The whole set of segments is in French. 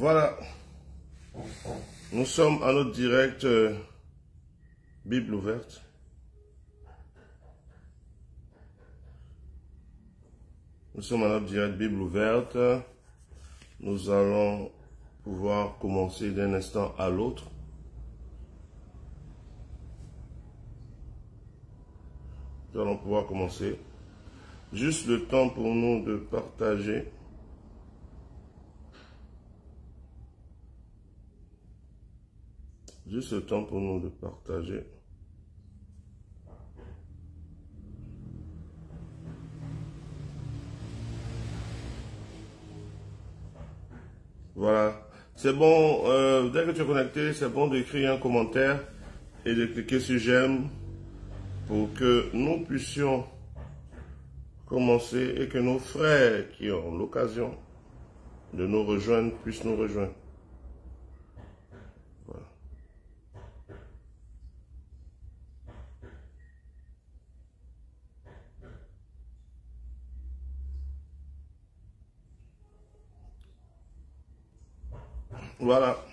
Voilà, nous sommes à notre direct Bible ouverte. Nous sommes à notre direct Bible ouverte. Nous allons pouvoir commencer d'un instant à l'autre. Nous allons pouvoir commencer. Juste le temps pour nous de partager. Juste le temps pour nous de partager. Voilà. C'est bon, dès que tu es connecté, c'est bon d'écrire un commentaire et de cliquer sur j'aime pour que nous puissions commencer et que nos frères qui ont l'occasion de nous rejoindre puissent nous rejoindre. Voilà. Voilà.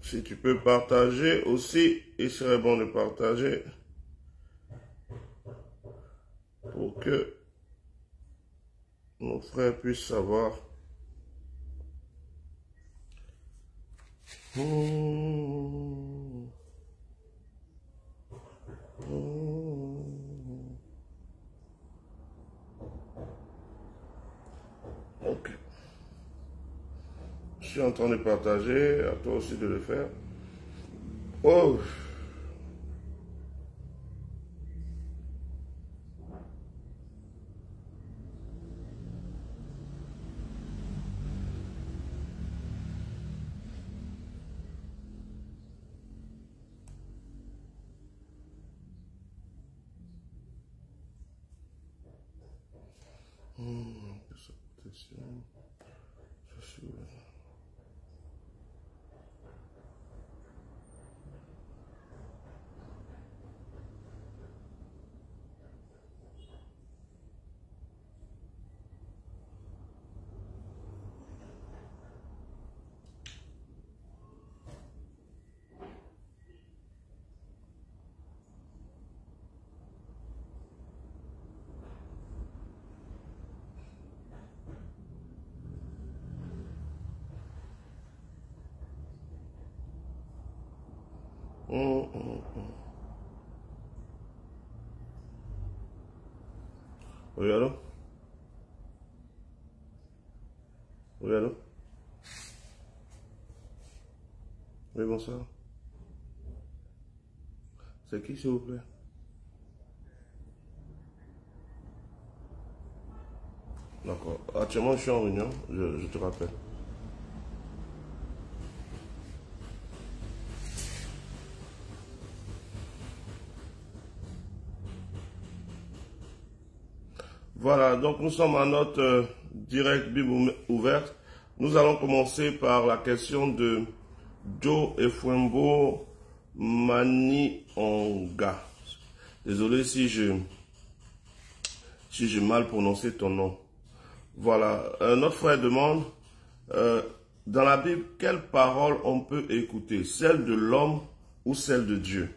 Si tu peux partager aussi, il serait bon de partager pour que nos frères puissent savoir. Ok. Je suis en train de partager, à toi aussi de le faire. Oh! Je suis... Oui, allô? Oui, allô? Oui, bonsoir. C'est qui, s'il vous plaît? D'accord. Actuellement, je suis en réunion. Je te rappelle. Voilà, donc nous sommes à notre direct Bible ouverte. Nous allons commencer par la question de Joe Efuembo Manionga. Désolé si j'ai mal prononcé ton nom. Voilà, notre frère demande, dans la Bible, quelle parole on peut écouter? Celle de l'homme ou celle de Dieu?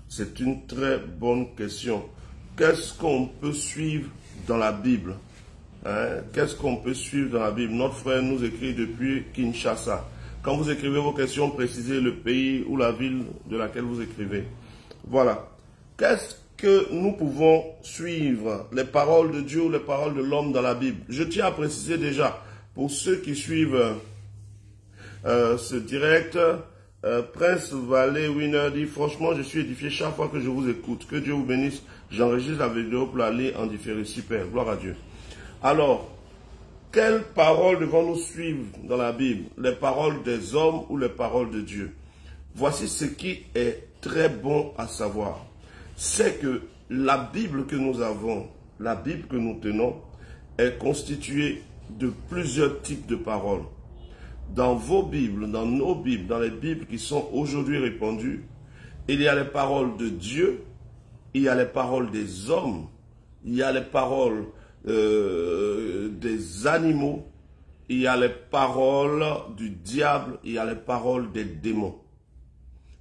C'est une très bonne question. Qu'est-ce qu'on peut suivre dans la Bible? Qu'est-ce qu'on peut suivre dans la Bible? Notre frère nous écrit depuis Kinshasa. Quand vous écrivez vos questions, précisez le pays ou la ville de laquelle vous écrivez. Voilà. Qu'est-ce que nous pouvons suivre? Les paroles de Dieu ou les paroles de l'homme dans la Bible? Je tiens à préciser déjà, pour ceux qui suivent ce direct, Prince Valley Winner dit, franchement, je suis édifié chaque fois que je vous écoute. Que Dieu vous bénisse. J'enregistre la vidéo pour la lire en différé. Super, gloire à Dieu. Alors, quelles paroles devons-nous suivre dans la Bible? Les paroles des hommes ou les paroles de Dieu? Voici ce qui est très bon à savoir. C'est que la Bible que nous avons, la Bible que nous tenons, est constituée de plusieurs types de paroles. Dans vos Bibles, dans nos Bibles, dans les Bibles qui sont aujourd'hui répandues, il y a les paroles de Dieu, il y a les paroles des hommes, il y a les paroles des animaux, il y a les paroles du diable, il y a les paroles des démons.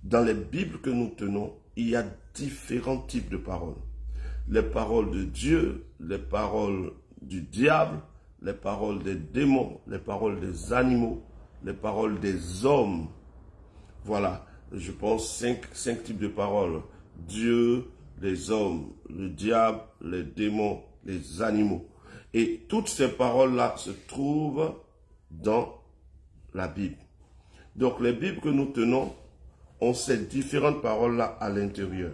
Dans les Bibles que nous tenons, il y a différents types de paroles. Les paroles de Dieu, les paroles du diable, les paroles des démons, les paroles des animaux, les paroles des hommes. Voilà, je pense cinq types de paroles. Dieu, les hommes, le diable, les démons, les animaux. Et toutes ces paroles-là se trouvent dans la Bible. Donc les Bibles que nous tenons ont ces différentes paroles-là à l'intérieur.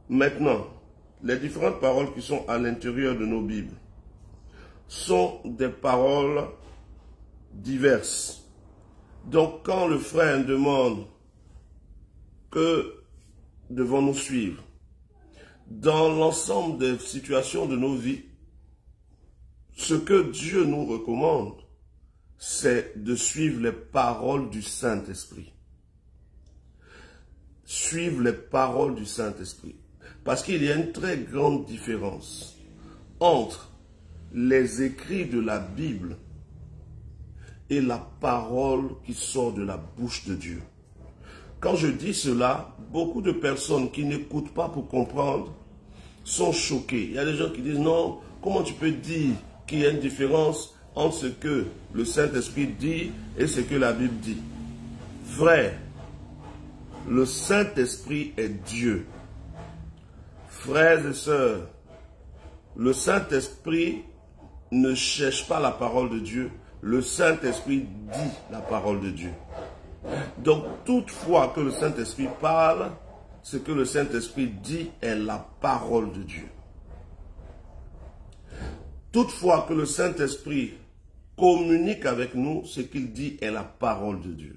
Maintenant, les différentes paroles qui sont à l'intérieur de nos Bibles sont des paroles diverses. Donc, quand le frère demande que devons-nous suivre, dans l'ensemble des situations de nos vies, ce que Dieu nous recommande, c'est de suivre les paroles du Saint-Esprit. Suivre les paroles du Saint-Esprit. Parce qu'il y a une très grande différence entre les écrits de la Bible et la parole qui sort de la bouche de Dieu. Quand je dis cela, beaucoup de personnes qui n'écoutent pas pour comprendre sont choquées. Il y a des gens qui disent non, comment tu peux dire qu'il y a une différence entre ce que le Saint-Esprit dit et ce que la Bible dit? Frère, le Saint-Esprit est Dieu. Frères et sœurs, le Saint-Esprit ne cherche pas la parole de Dieu. Le Saint-Esprit dit la parole de Dieu. Donc, toutefois que le Saint-Esprit parle, ce que le Saint-Esprit dit est la parole de Dieu. Toutefois que le Saint-Esprit communique avec nous, ce qu'il dit est la parole de Dieu.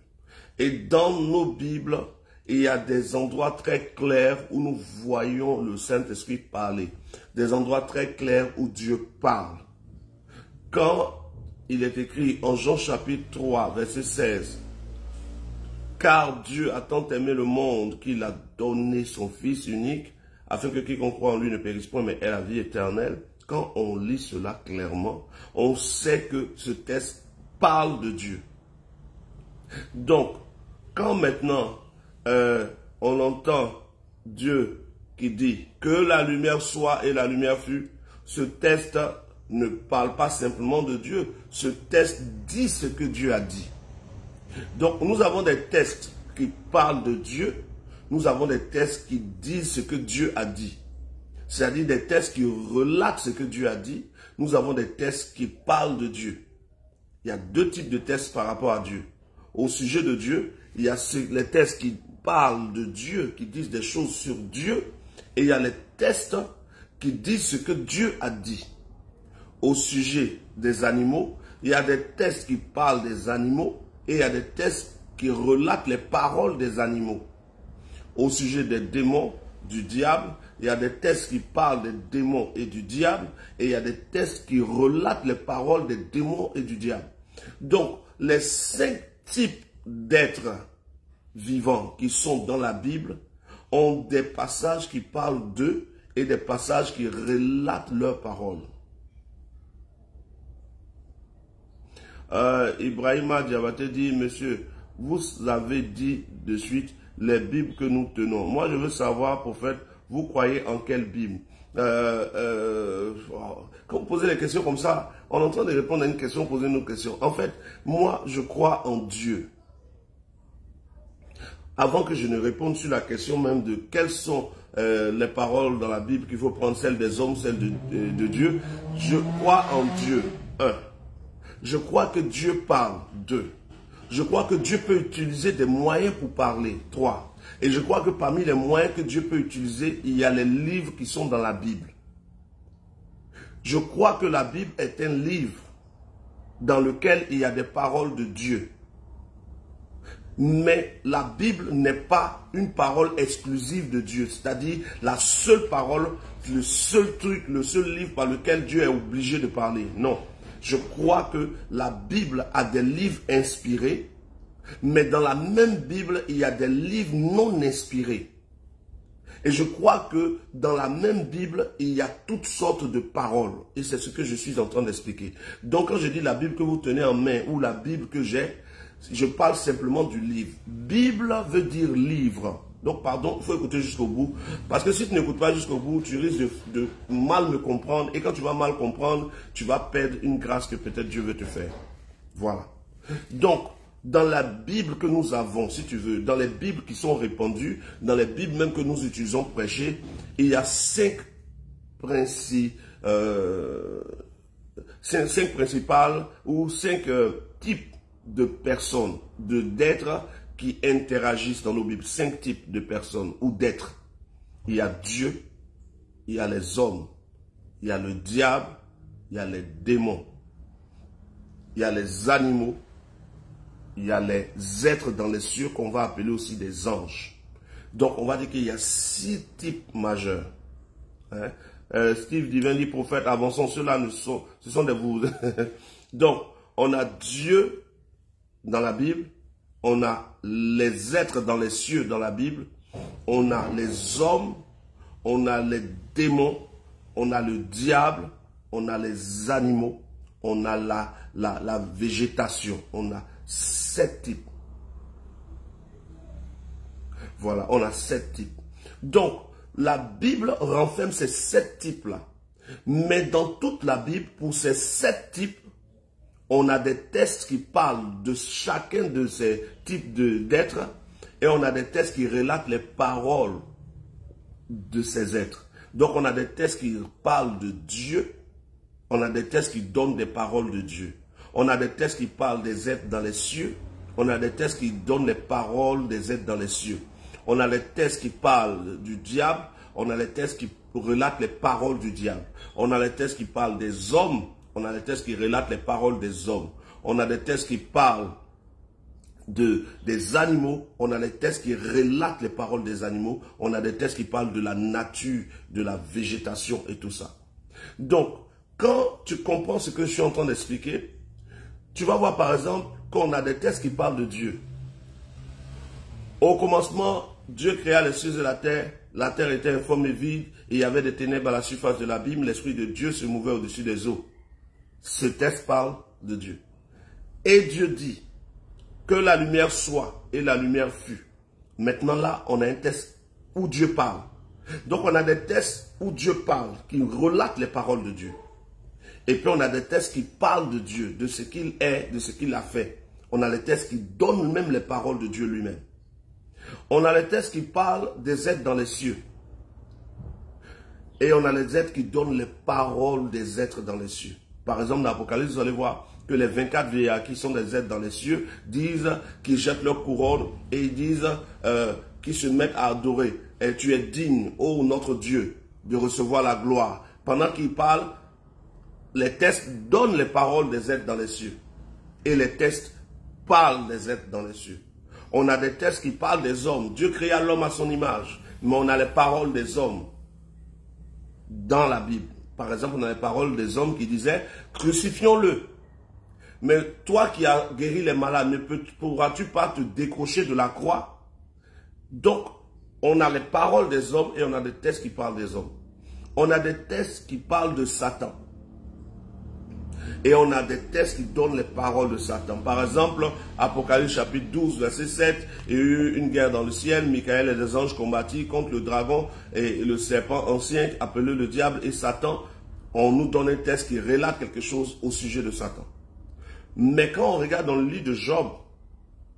Et dans nos Bibles, il y a des endroits très clairs où nous voyons le Saint-Esprit parler. Des endroits très clairs où Dieu parle. Quand il est écrit en Jean chapitre 3, verset 16, « Car Dieu a tant aimé le monde qu'il a donné son Fils unique, afin que quiconque croit en lui ne périsse point, mais ait la vie éternelle. » Quand on lit cela clairement, on sait que ce texte parle de Dieu. Donc, quand maintenant on entend Dieu qui dit que la lumière soit et la lumière fut, ce texte ne parle pas simplement de Dieu. Ce texte dit ce que Dieu a dit. Donc, nous avons des textes qui parlent de Dieu. Nous avons des textes qui disent ce que Dieu a dit. C'est-à-dire des textes qui relatent ce que Dieu a dit. Nous avons des textes qui parlent de Dieu. Il y a deux types de textes par rapport à Dieu. Au sujet de Dieu, il y a les textes qui parlent de Dieu, qui disent des choses sur Dieu. Et il y a les textes qui disent ce que Dieu a dit. Au sujet des animaux, il y a des textes qui parlent des animaux et il y a des textes qui relatent les paroles des animaux. Au sujet des démons, du diable, il y a des textes qui parlent des démons et du diable et il y a des textes qui relatent les paroles des démons et du diable. Donc, les 5 types d'êtres vivants qui sont dans la Bible ont des passages qui parlent d'eux et des passages qui relatent leurs paroles. Ibrahima Diabaté dit, monsieur, vous avez dit de suite les Bibles que nous tenons. Moi, je veux savoir, prophète, vous croyez en quelle Bible? Quand vous posez des questions comme ça, on est en train de répondre à une question, poser une autre question. En fait, moi, je crois en Dieu. Avant que je ne réponde sur la question même de quelles sont les paroles dans la Bible qu'il faut prendre, celles des hommes, celles de Dieu, je crois en Dieu. 1. Je crois que Dieu parle. 2. Je crois que Dieu peut utiliser des moyens pour parler. 3. Et je crois que parmi les moyens que Dieu peut utiliser, il y a les livres qui sont dans la Bible. Je crois que la Bible est un livre dans lequel il y a des paroles de Dieu. Mais la Bible n'est pas une parole exclusive de Dieu. C'est-à-dire la seule parole, le seul truc, le seul livre par lequel Dieu est obligé de parler. Non. Je crois que la Bible a des livres inspirés, mais dans la même Bible, il y a des livres non inspirés. Et je crois que dans la même Bible, il y a toutes sortes de paroles. Et c'est ce que je suis en train d'expliquer. Donc quand je dis la Bible que vous tenez en main ou la Bible que j'ai, je parle simplement du livre. Bible veut dire livre. Donc pardon, il faut écouter jusqu'au bout. Parce que si tu n'écoutes pas jusqu'au bout, tu risques de mal me comprendre. Et quand tu vas mal comprendre, tu vas perdre une grâce que peut-être Dieu veut te faire. Voilà. Donc, dans la Bible que nous avons, si tu veux, dans les Bibles qui sont répandues, dans les Bibles même que nous utilisons pour prêcher, il y a cinq principales ou cinq types de personnes, d'êtres qui interagissent dans nos Bibles. 5 types de personnes ou d'êtres. Il y a Dieu, il y a les hommes, il y a le diable, il y a les démons, il y a les animaux, il y a les êtres dans les cieux qu'on va appeler aussi des anges. Donc, on va dire qu'il y a 6 types majeurs. Hein? Steve Divin dit, prophète, avançons, ceux-là, ce sont des vous. Donc, on a Dieu dans la Bible, on a les êtres dans les cieux dans la Bible, on a les hommes, on a les démons, on a le diable, on a les animaux, on a la végétation, on a 7 types. Voilà, on a 7 types. Donc, la Bible renferme ces 7 types-là. Mais dans toute la Bible, pour ces 7 types, on a des textes qui parlent de chacun de ces types d'êtres et on a des textes qui relatent les paroles de ces êtres. Donc, on a des textes qui parlent de Dieu, on a des textes qui donnent des paroles de Dieu. On a des textes qui parlent des êtres dans les cieux. On a des textes qui donnent les paroles des êtres dans les cieux. On a les textes qui parlent du diable. On a les textes qui relatent les paroles du diable. On a les textes qui parlent des hommes. On a les textes qui relatent les paroles des hommes. On a des textes qui parlent des animaux. On a les textes qui relatent les paroles des animaux. On a des textes qui parlent de la nature, de la végétation et tout ça. Donc, quand tu comprends ce que je suis en train d'expliquer, tu vas voir par exemple qu'on a des textes qui parlent de Dieu. Au commencement, Dieu créa les cieux et la terre était informe et vide, et il y avait des ténèbres à la surface de l'abîme, l'Esprit de Dieu se mouvait au-dessus des eaux. Ce texte parle de Dieu. Et Dieu dit que la lumière soit, et la lumière fut. Maintenant là, on a un texte où Dieu parle. Donc on a des textes où Dieu parle, qui relatent les paroles de Dieu. Et puis on a des textes qui parlent de Dieu, de ce qu'il est, de ce qu'il a fait. On a les textes qui donnent même les paroles de Dieu lui-même. On a les textes qui parlent des êtres dans les cieux. Et on a les êtres qui donnent les paroles des êtres dans les cieux. Par exemple, dans l'Apocalypse, vous allez voir que les 24 vieillards qui sont des êtres dans les cieux disent qu'ils jettent leur couronne et ils disent qu'ils se mettent à adorer. Et tu es digne, ô notre Dieu, de recevoir la gloire. Pendant qu'ils parlent, les textes donnent les paroles des êtres dans les cieux. Et les textes parlent des êtres dans les cieux. On a des textes qui parlent des hommes. Dieu créa l'homme à son image. Mais on a les paroles des hommes dans la Bible. Par exemple, on a les paroles des hommes qui disaient « Crucifions-le ». Mais toi qui as guéri les malades, ne pourras-tu pas te décrocher de la croix? Donc, on a les paroles des hommes et on a des textes qui parlent des hommes. On a des textes qui parlent de Satan. Et on a des textes qui donnent les paroles de Satan. Par exemple, Apocalypse chapitre 12, verset 7, il y a eu une guerre dans le ciel. Michael et les anges combattirent contre le dragon et le serpent ancien, appelé le diable et Satan. On nous donne un texte qui relate quelque chose au sujet de Satan. Mais quand on regarde dans le livre de Job,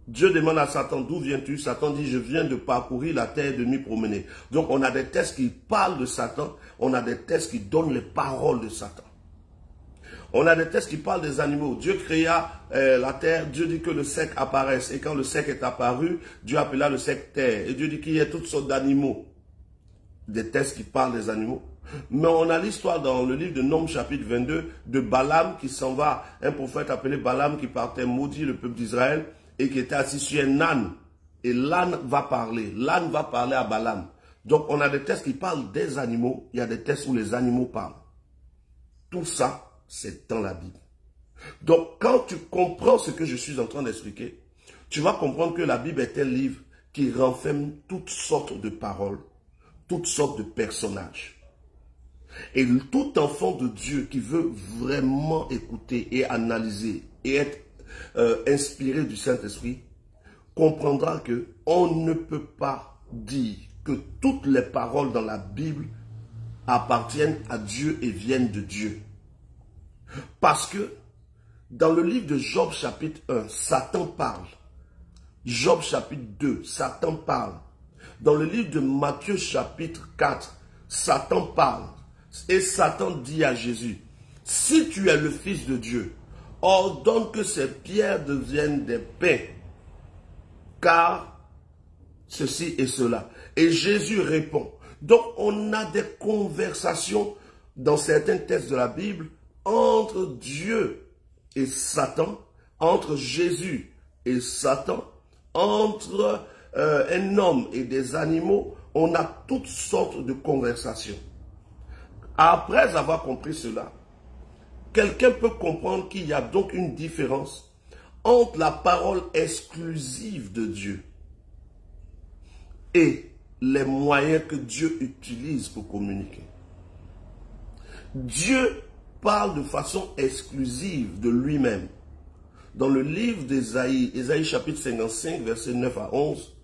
Dieu demande à Satan, d'où viens-tu? Satan dit, je viens de parcourir la terre et de m'y promener. Donc on a des textes qui parlent de Satan, on a des textes qui donnent les paroles de Satan. On a des textes qui parlent des animaux. Dieu créa la terre, Dieu dit que le sec apparaisse. Et quand le sec est apparu, Dieu appela le sec terre. Et Dieu dit qu'il y a toutes sortes d'animaux. Des textes qui parlent des animaux. Mais on a l'histoire dans le livre de Nombres chapitre 22 de Balaam qui s'en va. Un prophète appelé Balaam qui partait maudit le peuple d'Israël et qui était assis sur un âne. Et l'âne va parler. L'âne va parler à Balaam. Donc on a des textes qui parlent des animaux. Il y a des textes où les animaux parlent. Tout ça, c'est dans la Bible. Donc, quand tu comprends ce que je suis en train d'expliquer, tu vas comprendre que la Bible est un livre qui renferme toutes sortes de paroles, toutes sortes de personnages. Et tout enfant de Dieu qui veut vraiment écouter et analyser et être inspiré du Saint-Esprit comprendra que on ne peut pas dire que toutes les paroles dans la Bible appartiennent à Dieu et viennent de Dieu. Parce que dans le livre de Job chapitre 1, Satan parle. Job chapitre 2, Satan parle. Dans le livre de Matthieu chapitre 4, Satan parle. Et Satan dit à Jésus, si tu es le Fils de Dieu, ordonne que ces pierres deviennent des pains, car ceci et cela. Et Jésus répond. Donc on a des conversations dans certains textes de la Bible entre Dieu et Satan, entre Jésus et Satan, entre un homme et des animaux. On a toutes sortes de conversations. Après avoir compris cela, quelqu'un peut comprendre qu'il y a donc une différence entre la parole exclusive de Dieu et les moyens que Dieu utilise pour communiquer. Dieu parle de façon exclusive de lui-même. Dans le livre d'Ésaïe, Ésaïe chapitre 55, versets 9 à 11,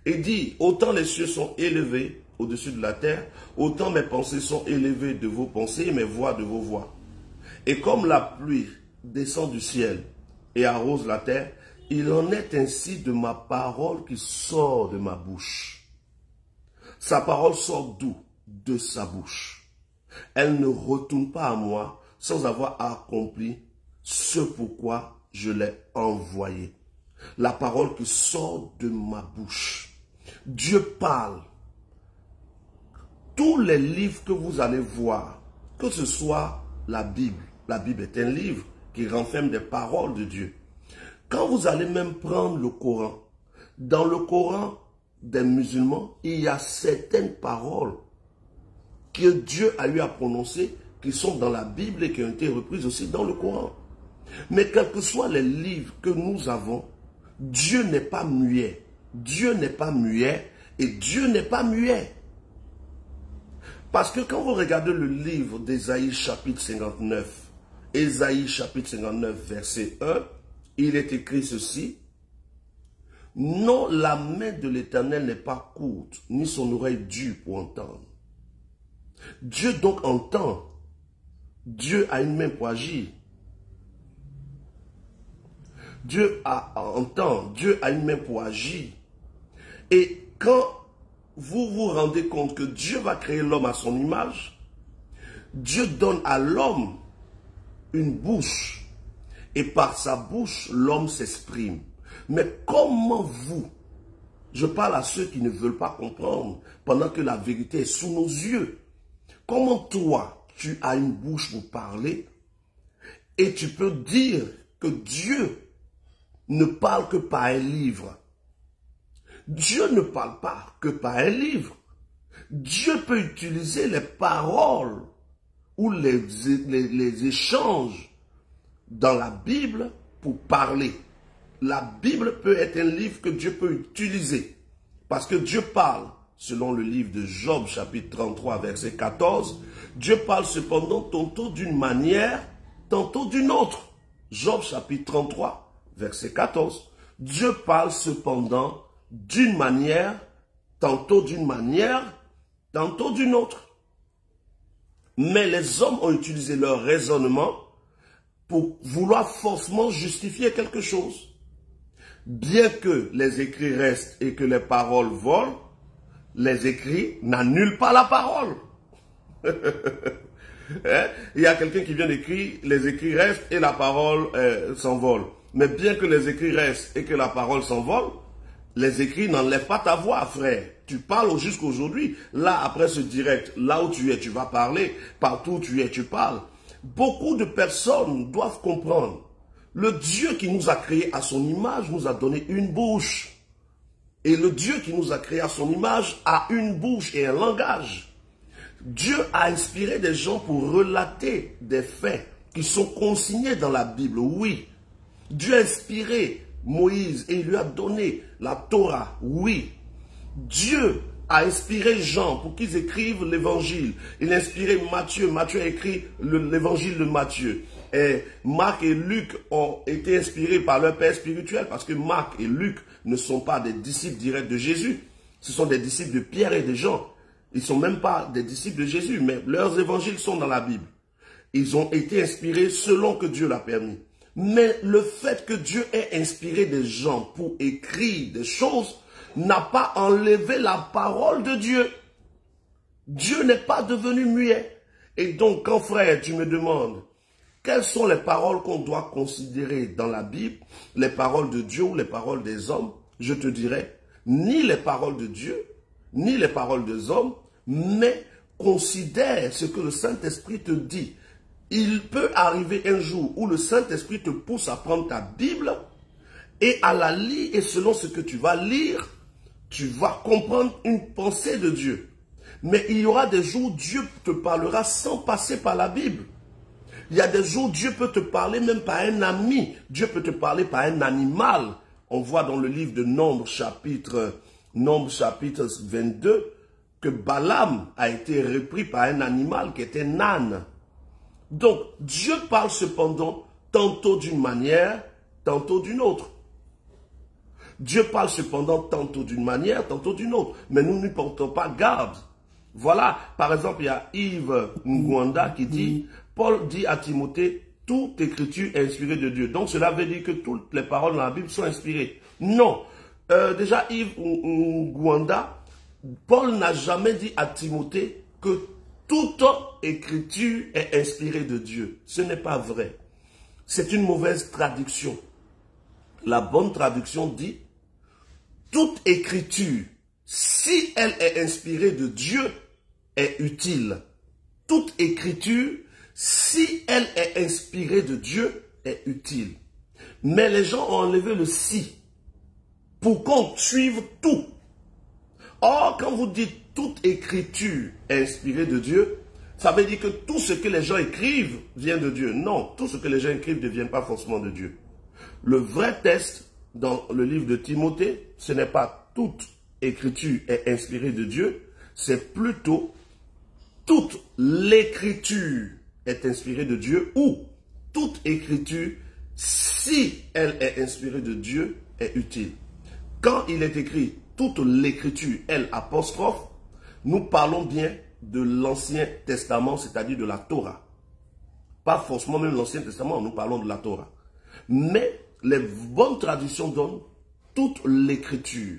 il dit, autant les cieux sont élevés au-dessus de la terre, autant mes pensées sont élevées de vos pensées et mes voix de vos voix. Et comme la pluie descend du ciel et arrose la terre, il en est ainsi de ma parole qui sort de ma bouche. Sa parole sort d'où? De sa bouche. Elle ne retourne pas à moi sans avoir accompli ce pourquoi je l'ai envoyée. La parole qui sort de ma bouche. Dieu parle. Tous les livres que vous allez voir, que ce soit la Bible est un livre qui renferme des paroles de Dieu. Quand vous allez même prendre le Coran, dans le Coran des musulmans, il y a certaines paroles que Dieu a eu à prononcer, qui sont dans la Bible et qui ont été reprises aussi dans le Coran. Mais quels que soient les livres que nous avons, Dieu n'est pas muet. Dieu n'est pas muet et Dieu n'est pas muet. Parce que quand vous regardez le livre d'Ésaïe chapitre 59, Ésaïe chapitre 59 verset 1, il est écrit ceci. Non, la main de l'Éternel n'est pas courte, ni son oreille dure pour entendre. Dieu donc entend. Dieu a une main pour agir. Dieu entend. Dieu a une main pour agir. Et quand vous vous rendez compte que Dieu va créer l'homme à son image, Dieu donne à l'homme une bouche. Et par sa bouche, l'homme s'exprime. Mais comment vous, je parle à ceux qui ne veulent pas comprendre, pendant que la vérité est sous nos yeux, comment toi, tu as une bouche pour parler et tu peux dire que Dieu ne parle que par un livre? Dieu ne parle pas que par un livre. Dieu peut utiliser les paroles ou les échanges dans la Bible pour parler. La Bible peut être un livre que Dieu peut utiliser. Parce que Dieu parle, selon le livre de Job, chapitre 33, verset 14, Dieu parle cependant tantôt d'une manière, tantôt d'une autre. Job, chapitre 33, verset 14. Dieu parle cependant d'une manière, tantôt d'une autre. Mais les hommes ont utilisé leur raisonnement pour vouloir forcément justifier quelque chose. Bien que les écrits restent et que les paroles volent, les écrits n'annulent pas la parole. Il y a quelqu'un qui vient d'écrire, les écrits restent et la parole s'envole. Mais bien que les écrits restent et que la parole s'envole, les écrits n'enlèvent pas ta voix, frère. Tu parles jusqu'aujourd'hui. Là, après ce direct, là où tu es, tu vas parler. Partout où tu es, tu parles. Beaucoup de personnes doivent comprendre. Le Dieu qui nous a créés à son image nous a donné une bouche. Et le Dieu qui nous a créés à son image a une bouche et un langage. Dieu a inspiré des gens pour relater des faits qui sont consignés dans la Bible. Oui, Dieu a inspiré Moïse et il lui a donné la Torah. Oui, Dieu a inspiré Jean pour qu'ils écrivent l'évangile. Il a inspiré Matthieu. Matthieu a écrit l'évangile de Matthieu. Et Marc et Luc ont été inspirés par leur père spirituel parce que Marc et Luc ne sont pas des disciples directs de Jésus. Ce sont des disciples de Pierre et de Jean. Ils ne sont même pas des disciples de Jésus, mais leurs évangiles sont dans la Bible. Ils ont été inspirés selon que Dieu l'a permis. Mais le fait que Dieu ait inspiré des gens pour écrire des choses n'a pas enlevé la parole de Dieu. Dieu n'est pas devenu muet. Et donc, quand frère, tu me demandes, quelles sont les paroles qu'on doit considérer dans la Bible, les paroles de Dieu ou les paroles des hommes? Je te dirais, ni les paroles de Dieu, ni les paroles des hommes, mais considère ce que le Saint-Esprit te dit. Il peut arriver un jour où le Saint-Esprit te pousse à prendre ta Bible et à la lire, et selon ce que tu vas lire, tu vas comprendre une pensée de Dieu. Mais il y aura des jours où Dieu te parlera sans passer par la Bible. Il y a des jours où Dieu peut te parler même par un ami. Dieu peut te parler par un animal. On voit dans le livre de Nombres chapitre 22 que Balaam a été repris par un animal qui était un âne. Donc, Dieu parle cependant tantôt d'une manière, tantôt d'une autre. Dieu parle cependant tantôt d'une manière, tantôt d'une autre. Mais nous ne portons pas garde. Voilà, par exemple, il y a Yves Ngwanda qui dit, Paul dit à Timothée, toute écriture est inspirée de Dieu. Donc, cela veut dire que toutes les paroles dans la Bible sont inspirées. Non. Déjà, Yves Ngwanda, Paul n'a jamais dit à Timothée que toute écriture est inspirée de Dieu. Ce n'est pas vrai. C'est une mauvaise traduction. La bonne traduction dit, toute écriture, si elle est inspirée de Dieu, est utile. Toute écriture, si elle est inspirée de Dieu, est utile. Mais les gens ont enlevé le si pour qu'on suive tout. Or, quand vous dites toute écriture est inspirée de Dieu, ça veut dire que tout ce que les gens écrivent vient de Dieu. Non, tout ce que les gens écrivent ne vient pas forcément de Dieu. Le vrai test dans le livre de Timothée, ce n'est pas toute écriture est inspirée de Dieu, c'est plutôt toute l'écriture est inspirée de Dieu ou toute écriture, si elle est inspirée de Dieu, est utile. Quand il est écrit toute l'écriture, elle apostrophe, nous parlons bien de l'Ancien Testament, c'est-à-dire de la Torah. Pas forcément même l'Ancien Testament, nous parlons de la Torah. Mais les bonnes traductions donnent toute l'écriture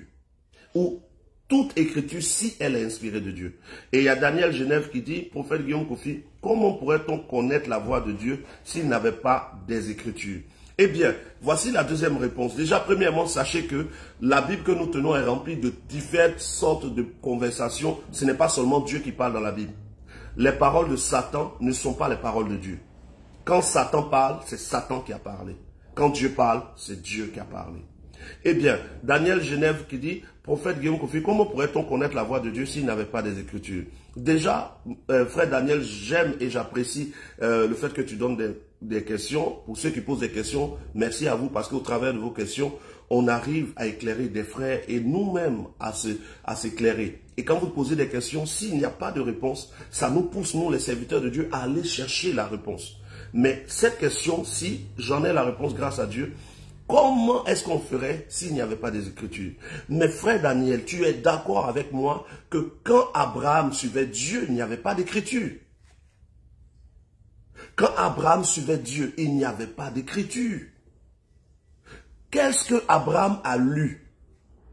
ou toute écriture si elle est inspirée de Dieu. Et il y a Daniel Genève qui dit, prophète Guillaume Kofi, comment pourrait-on connaître la voix de Dieu s'il n'avait pas des écritures? Eh bien, voici la deuxième réponse. Déjà, premièrement, sachez que la Bible que nous tenons est remplie de diverses sortes de conversations. Ce n'est pas seulement Dieu qui parle dans la Bible. Les paroles de Satan ne sont pas les paroles de Dieu. Quand Satan parle, c'est Satan qui a parlé. Quand Dieu parle, c'est Dieu qui a parlé. Eh bien, Daniel Genève qui dit, prophète Guillaume Kofi, comment pourrait-on connaître la voix de Dieu s'il n'avait pas des Écritures? Déjà, frère Daniel, j'aime et j'apprécie le fait que tu donnes des questions. Pour ceux qui posent des questions, merci à vous parce qu'au travers de vos questions, on arrive à éclairer des frères et nous-mêmes à s'éclairer. Et quand vous posez des questions, s'il n'y a pas de réponse, ça nous pousse, nous les serviteurs de Dieu, à aller chercher la réponse. Mais cette question, si j'en ai la réponse grâce à Dieu, comment est-ce qu'on ferait s'il n'y avait pas des Écritures? Mais frère Daniel, tu es d'accord avec moi que quand Abraham suivait Dieu, il n'y avait pas d'Écriture. Quand Abraham suivait Dieu, il n'y avait pas d'Écriture. Qu'est-ce que Abraham a lu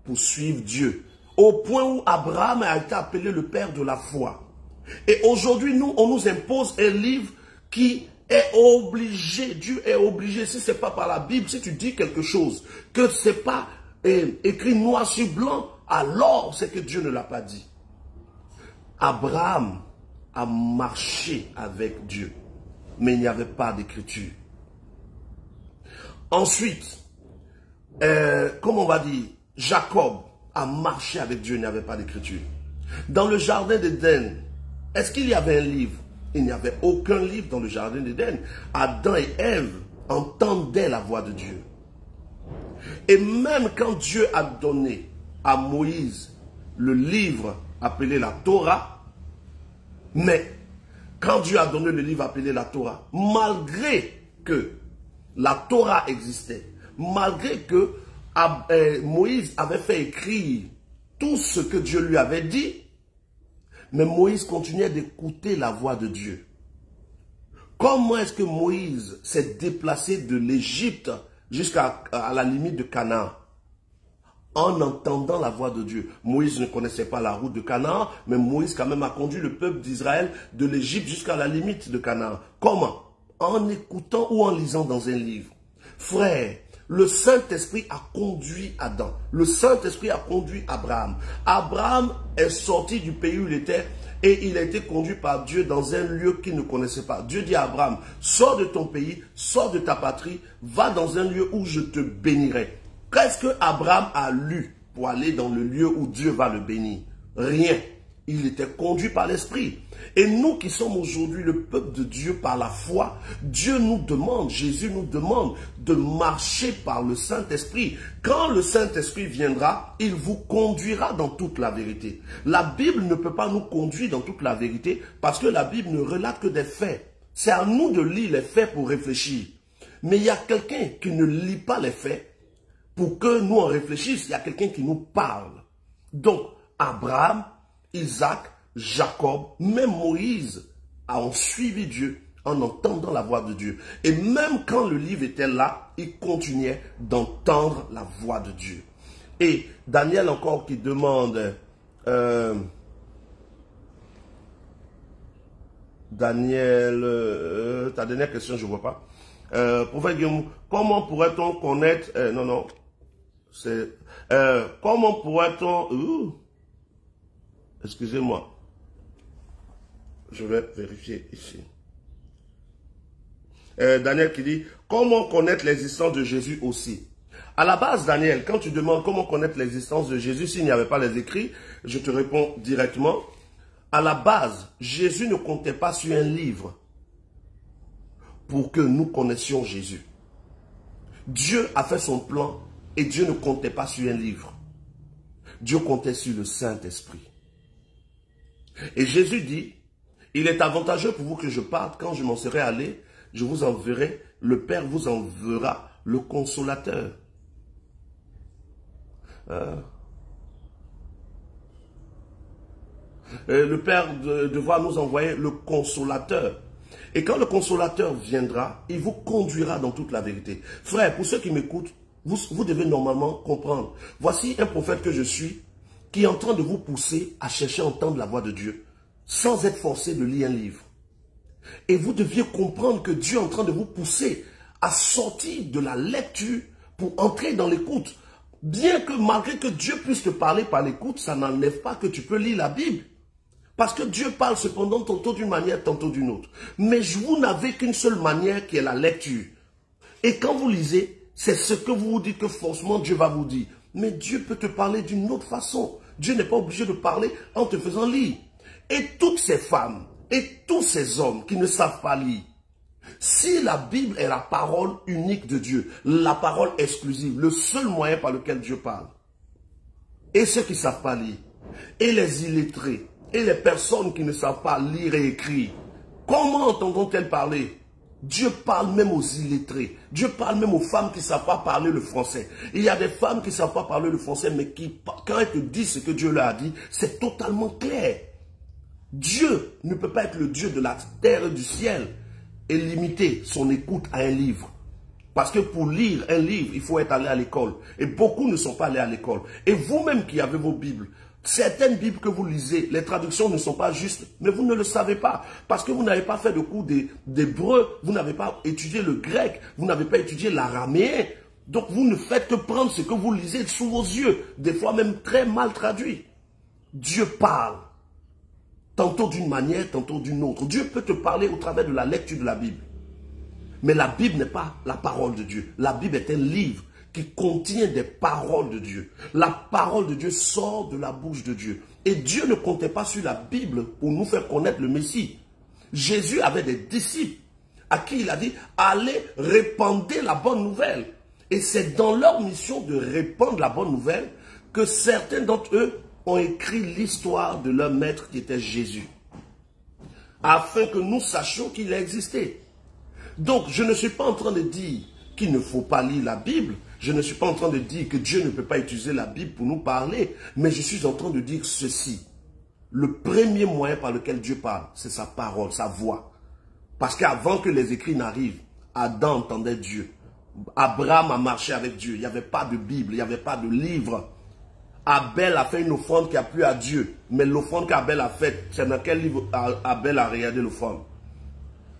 pour suivre Dieu? Au point où Abraham a été appelé le père de la foi. Et aujourd'hui, nous, on nous impose un livre qui est obligé, Dieu est obligé, si ce n'est pas par la Bible, si tu dis quelque chose, que ce n'est pas écrit noir sur blanc, alors c'est que Dieu ne l'a pas dit. Abraham a marché avec Dieu, mais il n'y avait pas d'écriture. Ensuite, comme on va dire, Jacob a marché avec Dieu, il n'y avait pas d'écriture. Dans le jardin d'Éden, est-ce qu'il y avait un livre? Il n'y avait aucun livre dans le jardin d'Éden. Adam et Ève entendaient la voix de Dieu. Et même quand Dieu a donné à Moïse le livre appelé la Torah, mais quand Dieu a donné le livre appelé la Torah, malgré que la Torah existait, malgré que Moïse avait fait écrire tout ce que Dieu lui avait dit, mais Moïse continuait d'écouter la voix de Dieu. Comment est-ce que Moïse s'est déplacé de l'Égypte jusqu'à la limite de Canaan? En entendant la voix de Dieu. Moïse ne connaissait pas la route de Canaan, mais Moïse quand même a conduit le peuple d'Israël de l'Égypte jusqu'à la limite de Canaan. Comment? En écoutant ou en lisant dans un livre. Frère, le Saint-Esprit a conduit Adam. Le Saint-Esprit a conduit Abraham. Abraham est sorti du pays où il était et il a été conduit par Dieu dans un lieu qu'il ne connaissait pas. Dieu dit à Abraham, sors de ton pays, sors de ta patrie, va dans un lieu où je te bénirai. Qu'est-ce que Abraham a lu pour aller dans le lieu où Dieu va le bénir? Rien. Il était conduit par l'Esprit. Et nous qui sommes aujourd'hui le peuple de Dieu par la foi, Dieu nous demande, Jésus nous demande de marcher par le Saint-Esprit. Quand le Saint-Esprit viendra, il vous conduira dans toute la vérité. La Bible ne peut pas nous conduire dans toute la vérité parce que la Bible ne relate que des faits. C'est à nous de lire les faits pour réfléchir. Mais il y a quelqu'un qui ne lit pas les faits. Pour que nous en réfléchissions, il y a quelqu'un qui nous parle. Donc, Abraham, Isaac, Jacob, même Moïse ont suivi Dieu en entendant la voix de Dieu. Et même quand le livre était là, ils continuaient d'entendre la voix de Dieu. Et Daniel encore qui demande, Daniel, ta dernière question, je ne vois pas. Prophète Guillaume, comment pourrait-on connaître... comment pourrait-on... excusez-moi. Je vais vérifier ici. Daniel qui dit, comment connaître l'existence de Jésus aussi? À la base, Daniel, quand tu demandes comment connaître l'existence de Jésus, s'il n'y avait pas les écrits, je te réponds directement. À la base, Jésus ne comptait pas sur un livre pour que nous connaissions Jésus. Dieu a fait son plan et Dieu ne comptait pas sur un livre. Dieu comptait sur le Saint-Esprit. Et Jésus dit, il est avantageux pour vous que je parte, quand je m'en serai allé, je vous enverrai, le Père vous enverra le Consolateur. Le Père devra nous envoyer le Consolateur. Et quand le Consolateur viendra, il vous conduira dans toute la vérité. Frère, pour ceux qui m'écoutent, vous devez normalement comprendre. Voici un prophète que je suis, qui est en train de vous pousser à chercher à entendre la voix de Dieu, sans être forcé de lire un livre. Et vous deviez comprendre que Dieu est en train de vous pousser à sortir de la lecture pour entrer dans l'écoute. Bien que malgré que Dieu puisse te parler par l'écoute, ça n'enlève pas que tu peux lire la Bible. Parce que Dieu parle cependant tantôt d'une manière, tantôt d'une autre. Mais vous n'avez qu'une seule manière qui est la lecture. Et quand vous lisez, c'est ce que vous vous dites que forcément Dieu va vous dire. Mais Dieu peut te parler d'une autre façon. Dieu n'est pas obligé de parler en te faisant lire. Et toutes ces femmes et tous ces hommes qui ne savent pas lire, si la Bible est la parole unique de Dieu, la parole exclusive, le seul moyen par lequel Dieu parle, et ceux qui ne savent pas lire, et les illettrés, et les personnes qui ne savent pas lire et écrire, comment entendront-elles parler? Dieu parle même aux illettrés. Dieu parle même aux femmes qui ne savent pas parler le français. Il y a des femmes qui ne savent pas parler le français, mais qui, quand elles te disent ce que Dieu leur a dit, c'est totalement clair. Dieu ne peut pas être le Dieu de la terre et du ciel et limiter son écoute à un livre. Parce que pour lire un livre, il faut être allé à l'école. Et beaucoup ne sont pas allés à l'école. Et vous-même qui avez vos Bibles, certaines Bibles que vous lisez, les traductions ne sont pas justes, mais vous ne le savez pas. Parce que vous n'avez pas fait de cours d'hébreu, vous n'avez pas étudié le grec, vous n'avez pas étudié l'araméen. Donc vous ne faites que prendre ce que vous lisez sous vos yeux, des fois même très mal traduit. Dieu parle, tantôt d'une manière, tantôt d'une autre. Dieu peut te parler au travers de la lecture de la Bible. Mais la Bible n'est pas la parole de Dieu. La Bible est un livre qui contient des paroles de Dieu. La parole de Dieu sort de la bouche de Dieu. Et Dieu ne comptait pas sur la Bible pour nous faire connaître le Messie. Jésus avait des disciples à qui il a dit, allez répandre la bonne nouvelle. Et c'est dans leur mission de répandre la bonne nouvelle que certains d'entre eux ont écrit l'histoire de leur maître qui était Jésus, afin que nous sachions qu'il a existé. Donc, je ne suis pas en train de dire qu'il ne faut pas lire la Bible, je ne suis pas en train de dire que Dieu ne peut pas utiliser la Bible pour nous parler, mais je suis en train de dire ceci. Le premier moyen par lequel Dieu parle, c'est sa parole, sa voix. Parce qu'avant que les écrits n'arrivent, Adam entendait Dieu. Abraham a marché avec Dieu. Il n'y avait pas de Bible, il n'y avait pas de livre. Abel a fait une offrande qui a plu à Dieu. Mais l'offrande qu'Abel a faite, c'est dans quel livre Abel a regardé l'offrande?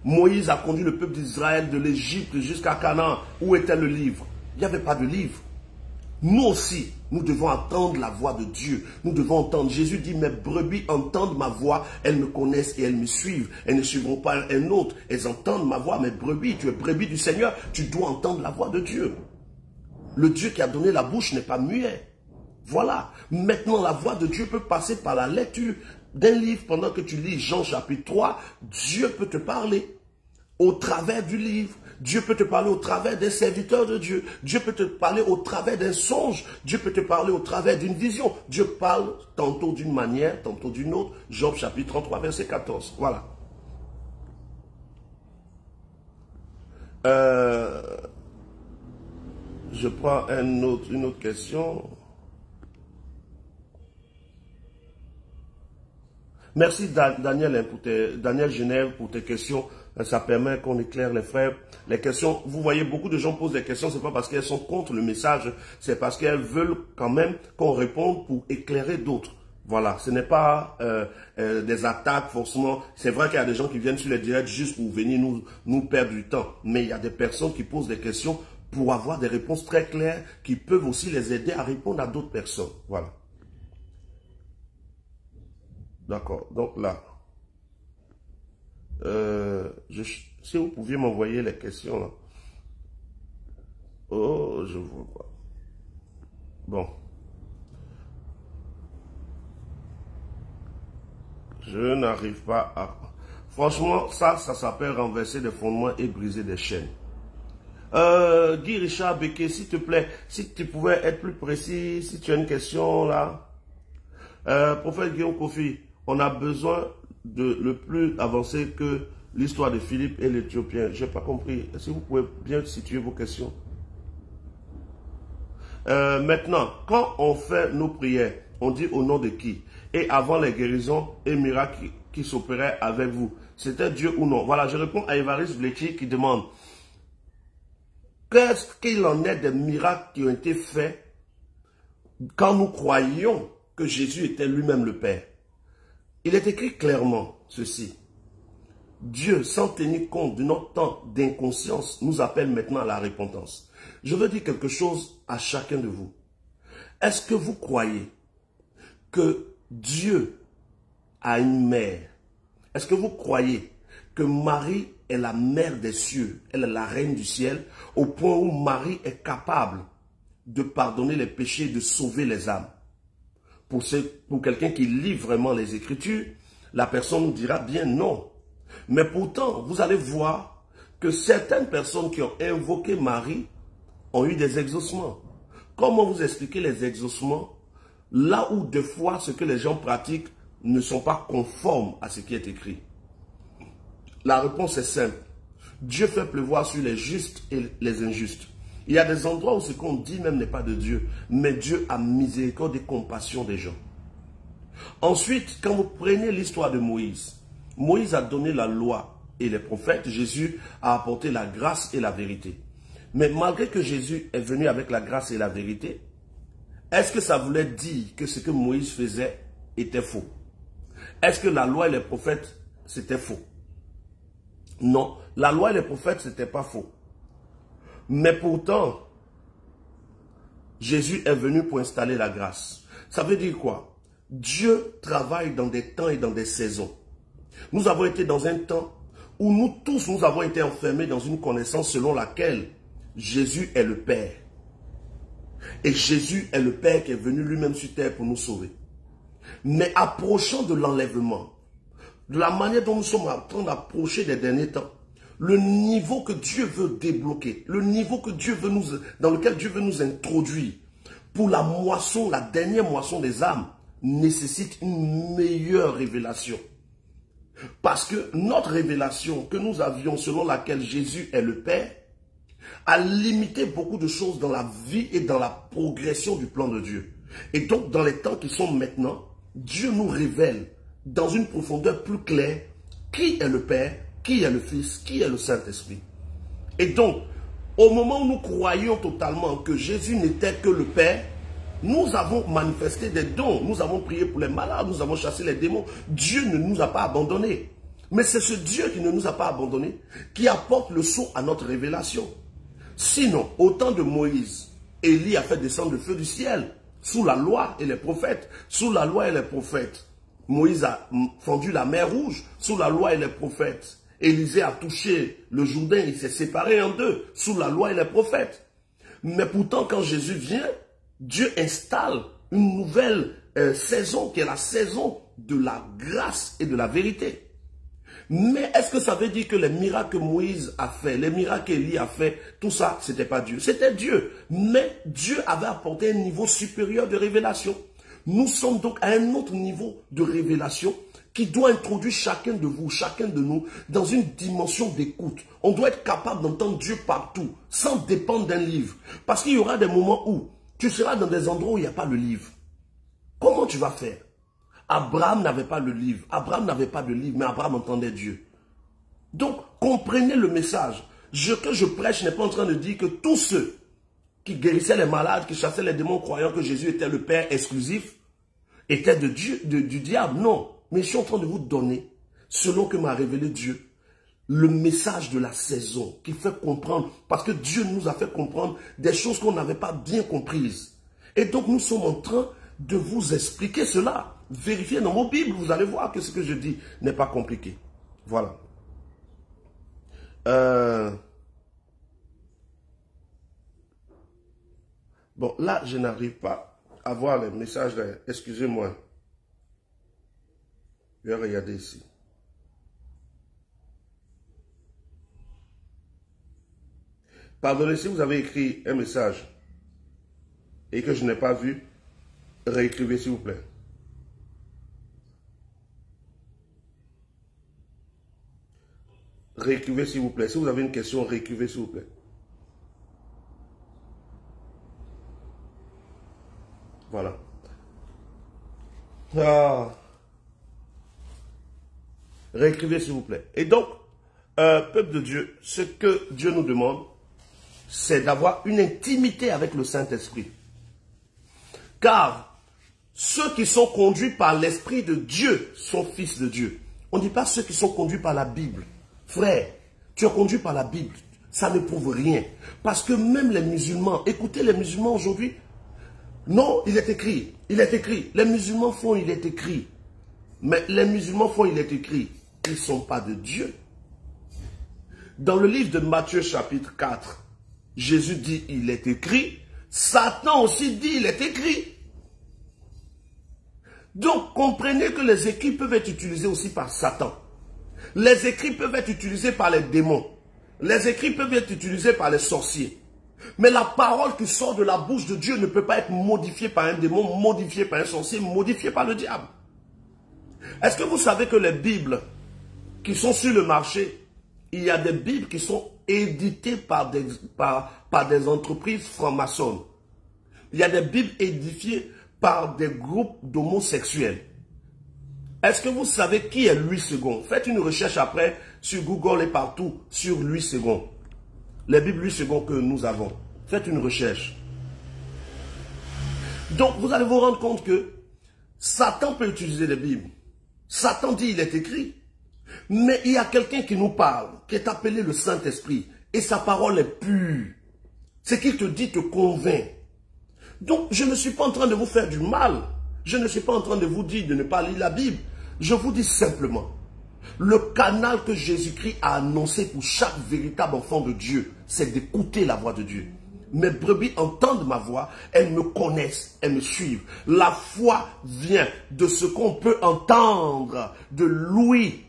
Moïse a conduit le peuple d'Israël de l'Égypte jusqu'à Canaan. Où était le livre? Il n'y avait pas de livre. Nous aussi, nous devons entendre la voix de Dieu. Nous devons entendre. Jésus dit, mes brebis entendent ma voix, elles me connaissent et elles me suivent. Elles ne suivront pas un autre. Elles entendent ma voix, mes brebis. Tu es brebis du Seigneur, tu dois entendre la voix de Dieu. Le Dieu qui a donné la bouche n'est pas muet. Voilà. Maintenant, la voix de Dieu peut passer par la lecture d'un livre. Pendant que tu lis Jean chapitre 3, Dieu peut te parler au travers du livre. Dieu peut te parler au travers des serviteurs de Dieu. Dieu peut te parler au travers d'un songe. Dieu peut te parler au travers d'une vision. Dieu parle tantôt d'une manière, tantôt d'une autre. Job chapitre 33, verset 14. Voilà. Je prends une autre question. Merci Daniel Genève pour tes questions. Ça permet qu'on éclaire les frères. Les questions, vous voyez, beaucoup de gens posent des questions, c'est pas parce qu'elles sont contre le message, c'est parce qu'elles veulent quand même qu'on réponde pour éclairer d'autres. Voilà, ce n'est pas des attaques forcément. C'est vrai qu'il y a des gens qui viennent sur les directs juste pour venir nous perdre du temps. Mais il y a des personnes qui posent des questions pour avoir des réponses très claires qui peuvent aussi les aider à répondre à d'autres personnes. Voilà. D'accord, donc là, si vous pouviez m'envoyer les questions là. Oh, je vois pas. Bon. Je n'arrive pas à... Franchement, ça s'appelle renverser des fondements et briser des chaînes. Guy Richard Becquet, s'il te plaît, si tu pouvais être plus précis, si tu as une question là. Prophète Guillaume Kofi, on a besoin de le plus avancé que l'histoire de Philippe et l'Éthiopien. Je n'ai pas compris. Est-ce que vous pouvez bien situer vos questions? Maintenant, quand on fait nos prières, on dit au nom de qui? Et avant les guérisons et miracles qui s'opéraient avec vous, c'était Dieu ou non? Voilà, je réponds à Évariste Bléchi qui demande qu'est-ce qu'il en est des miracles qui ont été faits quand nous croyions que Jésus était lui-même le Père? Il est écrit clairement ceci. Dieu, sans tenir compte de notre temps d'inconscience, nous appelle maintenant à la repentance. Je veux dire quelque chose à chacun de vous. Est-ce que vous croyez que Dieu a une mère? Est-ce que vous croyez que Marie est la mère des cieux? Elle est la reine du ciel, au point où Marie est capable de pardonner les péchés, de sauver les âmes. Pour quelqu'un qui lit vraiment les Écritures, la personne nous dira bien non. Mais pourtant, vous allez voir que certaines personnes qui ont invoqué Marie ont eu des exaucements. Comment vous expliquer les exaucements là où des fois ce que les gens pratiquent ne sont pas conformes à ce qui est écrit? La réponse est simple. Dieu fait pleuvoir sur les justes et les injustes. Il y a des endroits où ce qu'on dit même n'est pas de Dieu, mais Dieu a miséricorde et compassion des gens. Ensuite, quand vous prenez l'histoire de Moïse, Moïse a donné la loi et les prophètes, Jésus a apporté la grâce et la vérité. Mais malgré que Jésus est venu avec la grâce et la vérité, est-ce que ça voulait dire que ce que Moïse faisait était faux? Est-ce que la loi et les prophètes, c'était faux? Non, la loi et les prophètes, c'était pas faux. Mais pourtant, Jésus est venu pour installer la grâce. Ça veut dire quoi? Dieu travaille dans des temps et dans des saisons. Nous avons été dans un temps où nous tous, nous avons été enfermés dans une connaissance selon laquelle Jésus est le Père. Et Jésus est le Père qui est venu lui-même sur terre pour nous sauver. Mais approchant de l'enlèvement, de la manière dont nous sommes en train d'approcher des derniers temps, le niveau que Dieu veut débloquer, le niveau que Dieu veut dans lequel Dieu veut nous introduire pour la moisson, la dernière moisson des âmes, nécessite une meilleure révélation. Parce que notre révélation que nous avions, selon laquelle Jésus est le Père, a limité beaucoup de choses dans la vie et dans la progression du plan de Dieu. Et donc, dans les temps qui sont maintenant, Dieu nous révèle dans une profondeur plus claire qui est le Père, qui est le Fils, qui est le Saint-Esprit. Et donc, au moment où nous croyons totalement que Jésus n'était que le Père, nous avons manifesté des dons, nous avons prié pour les malades, nous avons chassé les démons. Dieu ne nous a pas abandonnés. Mais c'est ce Dieu qui ne nous a pas abandonnés qui apporte le sceau à notre révélation. Sinon, au temps de Moïse, Élie a fait descendre le feu du ciel, sous la loi et les prophètes. Sous la loi et les prophètes. Moïse a fendu la mer Rouge, sous la loi et les prophètes. Élisée a touché le Jourdain, il s'est séparé en deux, sous la loi et les prophètes. Mais pourtant, quand Jésus vient, Dieu installe une nouvelle saison, qui est la saison de la grâce et de la vérité. Mais est-ce que ça veut dire que les miracles que Moïse a fait, les miracles qu'Élie a fait, tout ça, c'était pas Dieu? C'était Dieu. Mais Dieu avait apporté un niveau supérieur de révélation. Nous sommes donc à un autre niveau de révélation qui doit introduire chacun de vous, chacun de nous, dans une dimension d'écoute. On doit être capable d'entendre Dieu partout, sans dépendre d'un livre. Parce qu'il y aura des moments où tu seras dans des endroits où il n'y a pas le livre. Comment tu vas faire? Abraham n'avait pas le livre. Abraham n'avait pas de livre, mais Abraham entendait Dieu. Donc, comprenez le message. Ce que je prêche n'est pas en train de dire que tous ceux qui guérissaient les malades, qui chassaient les démons, croyant que Jésus était le Père exclusif, étaient de Dieu, du diable. Non. Mais je suis en train de vous donner, selon que m'a révélé Dieu, le message de la saison qui fait comprendre, parce que Dieu nous a fait comprendre des choses qu'on n'avait pas bien comprises. Et donc, nous sommes en train de vous expliquer cela. Vérifiez dans vos Bibles, vous allez voir que ce que je dis n'est pas compliqué. Voilà. Bon, là, je n'arrive pas à voir les messages. Excusez-moi. Je vais regarder ici. Pardonnez si vous avez écrit un message et que je n'ai pas vu. Réécrivez s'il vous plaît. Réécrivez s'il vous plaît. Si vous avez une question, réécrivez s'il vous plaît. Voilà. Ah. Réécrivez s'il vous plaît. Et donc, peuple de Dieu, ce que Dieu nous demande, c'est d'avoir une intimité avec le Saint-Esprit. Car ceux qui sont conduits par l'Esprit de Dieu sont fils de Dieu. On ne dit pas ceux qui sont conduits par la Bible. Frère, tu es conduit par la Bible. Ça ne prouve rien. Parce que même les musulmans, écoutez les musulmans aujourd'hui. Non, il est écrit. Il est écrit. Les musulmans font, il est écrit. Mais les musulmans font, il est écrit. Ils ne sont pas de Dieu. Dans le livre de Matthieu chapitre 4, Jésus dit, il est écrit. Satan aussi dit, il est écrit. Donc, comprenez que les écrits peuvent être utilisés aussi par Satan. Les écrits peuvent être utilisés par les démons. Les écrits peuvent être utilisés par les sorciers. Mais la parole qui sort de la bouche de Dieu ne peut pas être modifiée par un démon, modifiée par un sorcier, modifiée par le diable. Est-ce que vous savez que les Bibles qui sont sur le marché, il y a des Bibles qui sont éditées par des entreprises franc-maçonnes. Il y a des Bibles édifiées par des groupes d'homosexuels. Est-ce que vous savez qui est Louis II? Faites une recherche après sur Google et partout sur Louis II. Les Bibles Louis II que nous avons. Faites une recherche. Donc vous allez vous rendre compte que Satan peut utiliser les Bibles. Satan dit il est écrit. Mais il y a quelqu'un qui nous parle, qui est appelé le Saint-Esprit. Et sa parole est pure. Ce qu'il te dit te convainc. Donc je ne suis pas en train de vous faire du mal. Je ne suis pas en train de vous dire de ne pas lire la Bible. Je vous dis simplement, le canal que Jésus-Christ a annoncé pour chaque véritable enfant de Dieu, c'est d'écouter la voix de Dieu. Mes brebis entendent ma voix, elles me connaissent, elles me suivent. La foi vient de ce qu'on peut entendre, de l'ouïe.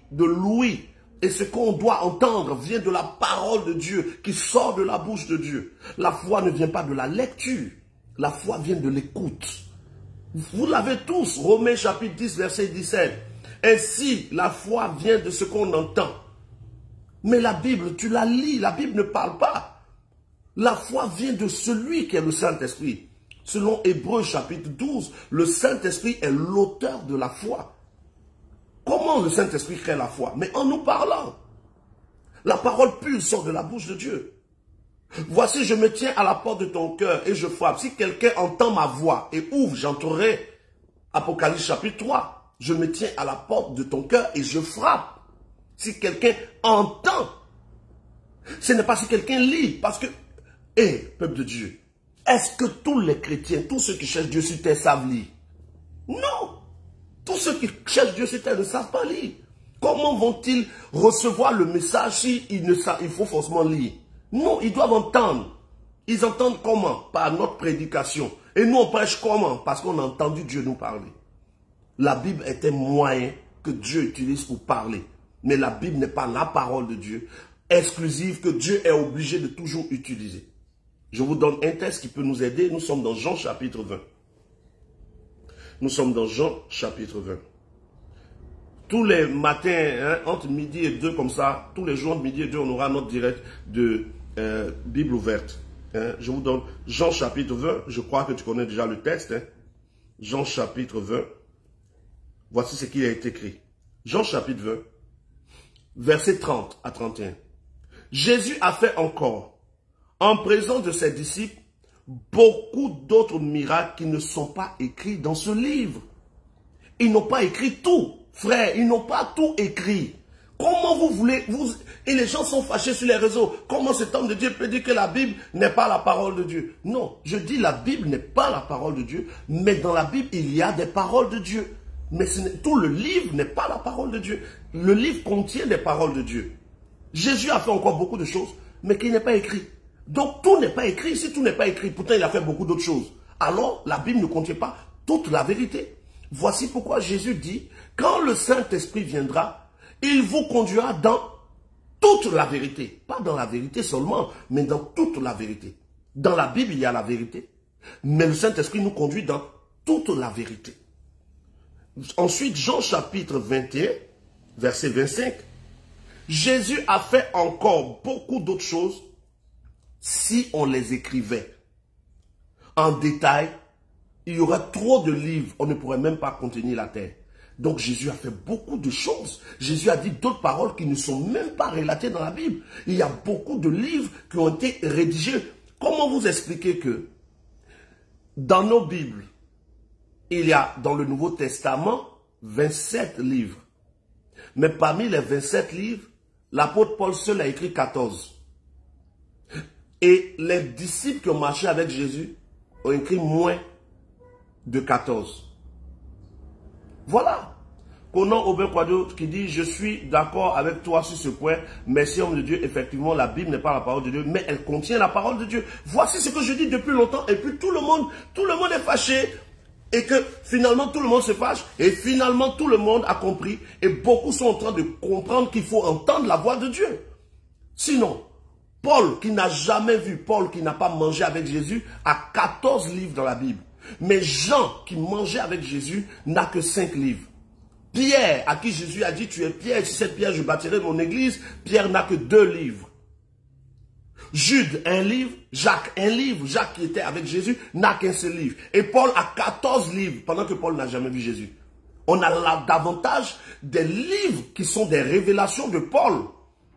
Et ce qu'on doit entendre vient de la parole de Dieu qui sort de la bouche de Dieu. La foi ne vient pas de la lecture, la foi vient de l'écoute. Vous l'avez tous, Romains chapitre 10, verset 17. Ainsi, la foi vient de ce qu'on entend. Mais la Bible, tu la lis, la Bible ne parle pas. La foi vient de celui qui est le Saint-Esprit. Selon Hébreux chapitre 12, le Saint-Esprit est l'auteur de la foi. Comment le Saint-Esprit crée la foi? Mais en nous parlant. La parole pure sort de la bouche de Dieu. Voici, je me tiens à la porte de ton cœur et je frappe. Si quelqu'un entend ma voix et ouvre, j'entrerai. Apocalypse chapitre 3. Je me tiens à la porte de ton cœur et je frappe. Si quelqu'un entend, ce n'est pas si quelqu'un lit. Parce que, peuple de Dieu, est-ce que tous les chrétiens, tous ceux qui cherchent Dieu sur terre savent lire? Non. Tous ceux qui cherchent Dieu sur terre ne savent pas lire. Comment vont-ils recevoir le message si il faut forcément lire? Non, ils doivent entendre. Ils entendent comment? Par notre prédication. Et nous, on prêche comment? Parce qu'on a entendu Dieu nous parler. La Bible est un moyen que Dieu utilise pour parler. Mais la Bible n'est pas la parole de Dieu exclusive que Dieu est obligé de toujours utiliser. Je vous donne un texte qui peut nous aider. Nous sommes dans Jean chapitre 20. Nous sommes dans Jean chapitre 20. Tous les matins, entre midi et 2, comme ça, tous les jours entre midi et 2, on aura notre direct de Bible ouverte. Je vous donne Jean chapitre 20. Je crois que tu connais déjà le texte. Jean chapitre 20. Voici ce qui a été écrit. Jean chapitre 20, versets 30 à 31. Jésus a fait encore, en présence de ses disciples, beaucoup d'autres miracles qui ne sont pas écrits dans ce livre. Ils n'ont pas écrit tout, frère, ils n'ont pas tout écrit. Comment vous voulez, et les gens sont fâchés sur les réseaux, comment cet homme de Dieu peut dire que la Bible n'est pas la parole de Dieu? Non, je dis la Bible n'est pas la parole de Dieu, mais dans la Bible, il y a des paroles de Dieu. Mais tout le livre n'est pas la parole de Dieu. Le livre contient des paroles de Dieu. Jésus a fait encore beaucoup de choses, mais qui n'est pas écrit. Donc tout n'est pas écrit. Si tout n'est pas écrit, pourtant il a fait beaucoup d'autres choses. Alors la Bible ne contient pas toute la vérité. Voici pourquoi Jésus dit, quand le Saint-Esprit viendra, il vous conduira dans toute la vérité. Pas dans la vérité seulement, mais dans toute la vérité. Dans la Bible, il y a la vérité. Mais le Saint-Esprit nous conduit dans toute la vérité. Ensuite, Jean chapitre 21, verset 25. Jésus a fait encore beaucoup d'autres choses si on les écrivait en détail. Il y aurait trop de livres, on ne pourrait même pas contenir la terre. Donc Jésus a fait beaucoup de choses. Jésus a dit d'autres paroles qui ne sont même pas relatées dans la Bible. Il y a beaucoup de livres qui ont été rédigés. Comment vous expliquer que dans nos Bibles, il y a dans le Nouveau Testament 27 livres. Mais parmi les 27 livres, l'apôtre Paul seul a écrit 14. Et les disciples qui ont marché avec Jésus ont écrit moins de 14. Voilà. Conan Aubin Quadio qui dit, je suis d'accord avec toi sur ce point. Merci homme de Dieu. Effectivement, la Bible n'est pas la parole de Dieu, mais elle contient la parole de Dieu. Voici ce que je dis depuis longtemps. Et puis tout le monde est fâché. Et que finalement tout le monde se fâche. Et finalement tout le monde a compris. Et beaucoup sont en train de comprendre qu'il faut entendre la voix de Dieu. Sinon, Paul qui n'a jamais vu, Paul qui n'a pas mangé avec Jésus, a 14 livres dans la Bible. Mais Jean qui mangeait avec Jésus n'a que 5 livres. Pierre, à qui Jésus a dit, tu es Pierre, si cette pierre je bâtirai mon église, Pierre n'a que 2 livres. Jude, un livre. Jacques, un livre. Jacques qui était avec Jésus n'a qu'un seul livre. Et Paul a 14 livres, pendant que Paul n'a jamais vu Jésus. On a là davantage des livres qui sont des révélations de Paul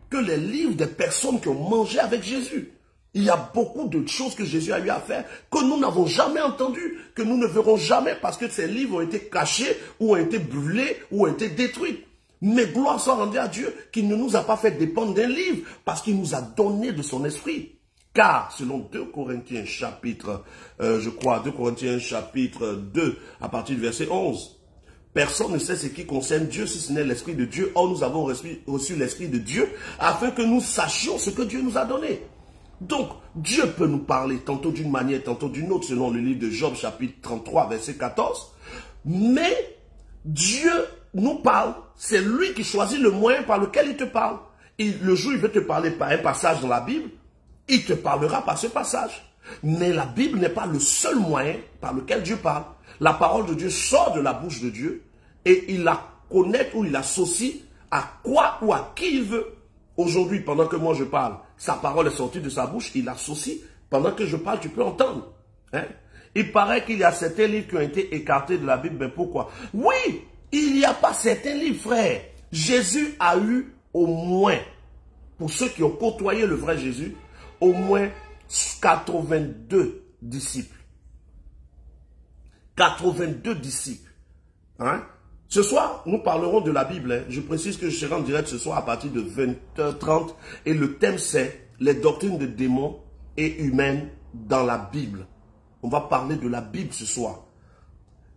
que les livres des personnes qui ont mangé avec Jésus. Il y a beaucoup de choses que Jésus a eu à faire que nous n'avons jamais entendues, que nous ne verrons jamais parce que ces livres ont été cachés ou ont été brûlés ou ont été détruits. Mais gloire soit rendue à Dieu qui ne nous a pas fait dépendre d'un livre parce qu'il nous a donné de son esprit. Car selon 2 Corinthiens chapitre, 2 Corinthiens chapitre 2 à partir du verset 11, personne ne sait ce qui concerne Dieu si ce n'est l'Esprit de Dieu. Or nous avons reçu l'Esprit de Dieu afin que nous sachions ce que Dieu nous a donné. Donc, Dieu peut nous parler tantôt d'une manière, tantôt d'une autre, selon le livre de Job, chapitre 33, verset 14. Mais Dieu nous parle, c'est lui qui choisit le moyen par lequel il te parle. Et le jour où il veut te parler par un passage dans la Bible, il te parlera par ce passage. Mais la Bible n'est pas le seul moyen par lequel Dieu parle. La parole de Dieu sort de la bouche de Dieu et il la connecte ou il l'associe à quoi ou à qui il veut. Aujourd'hui, pendant que moi je parle, sa parole est sortie de sa bouche, il l'associe. Pendant que je parle, tu peux entendre. Hein? Il paraît qu'il y a certains livres qui ont été écartés de la Bible. Mais pourquoi? Oui, il n'y a pas certains livres, frère. Jésus a eu au moins, pour ceux qui ont côtoyé le vrai Jésus, au moins 82 disciples. 82 disciples. Hein? Ce soir, nous parlerons de la Bible. Hein. Je précise que je serai en direct ce soir à partir de 20h30. Et le thème, c'est les doctrines de démons et humaines dans la Bible. On va parler de la Bible ce soir.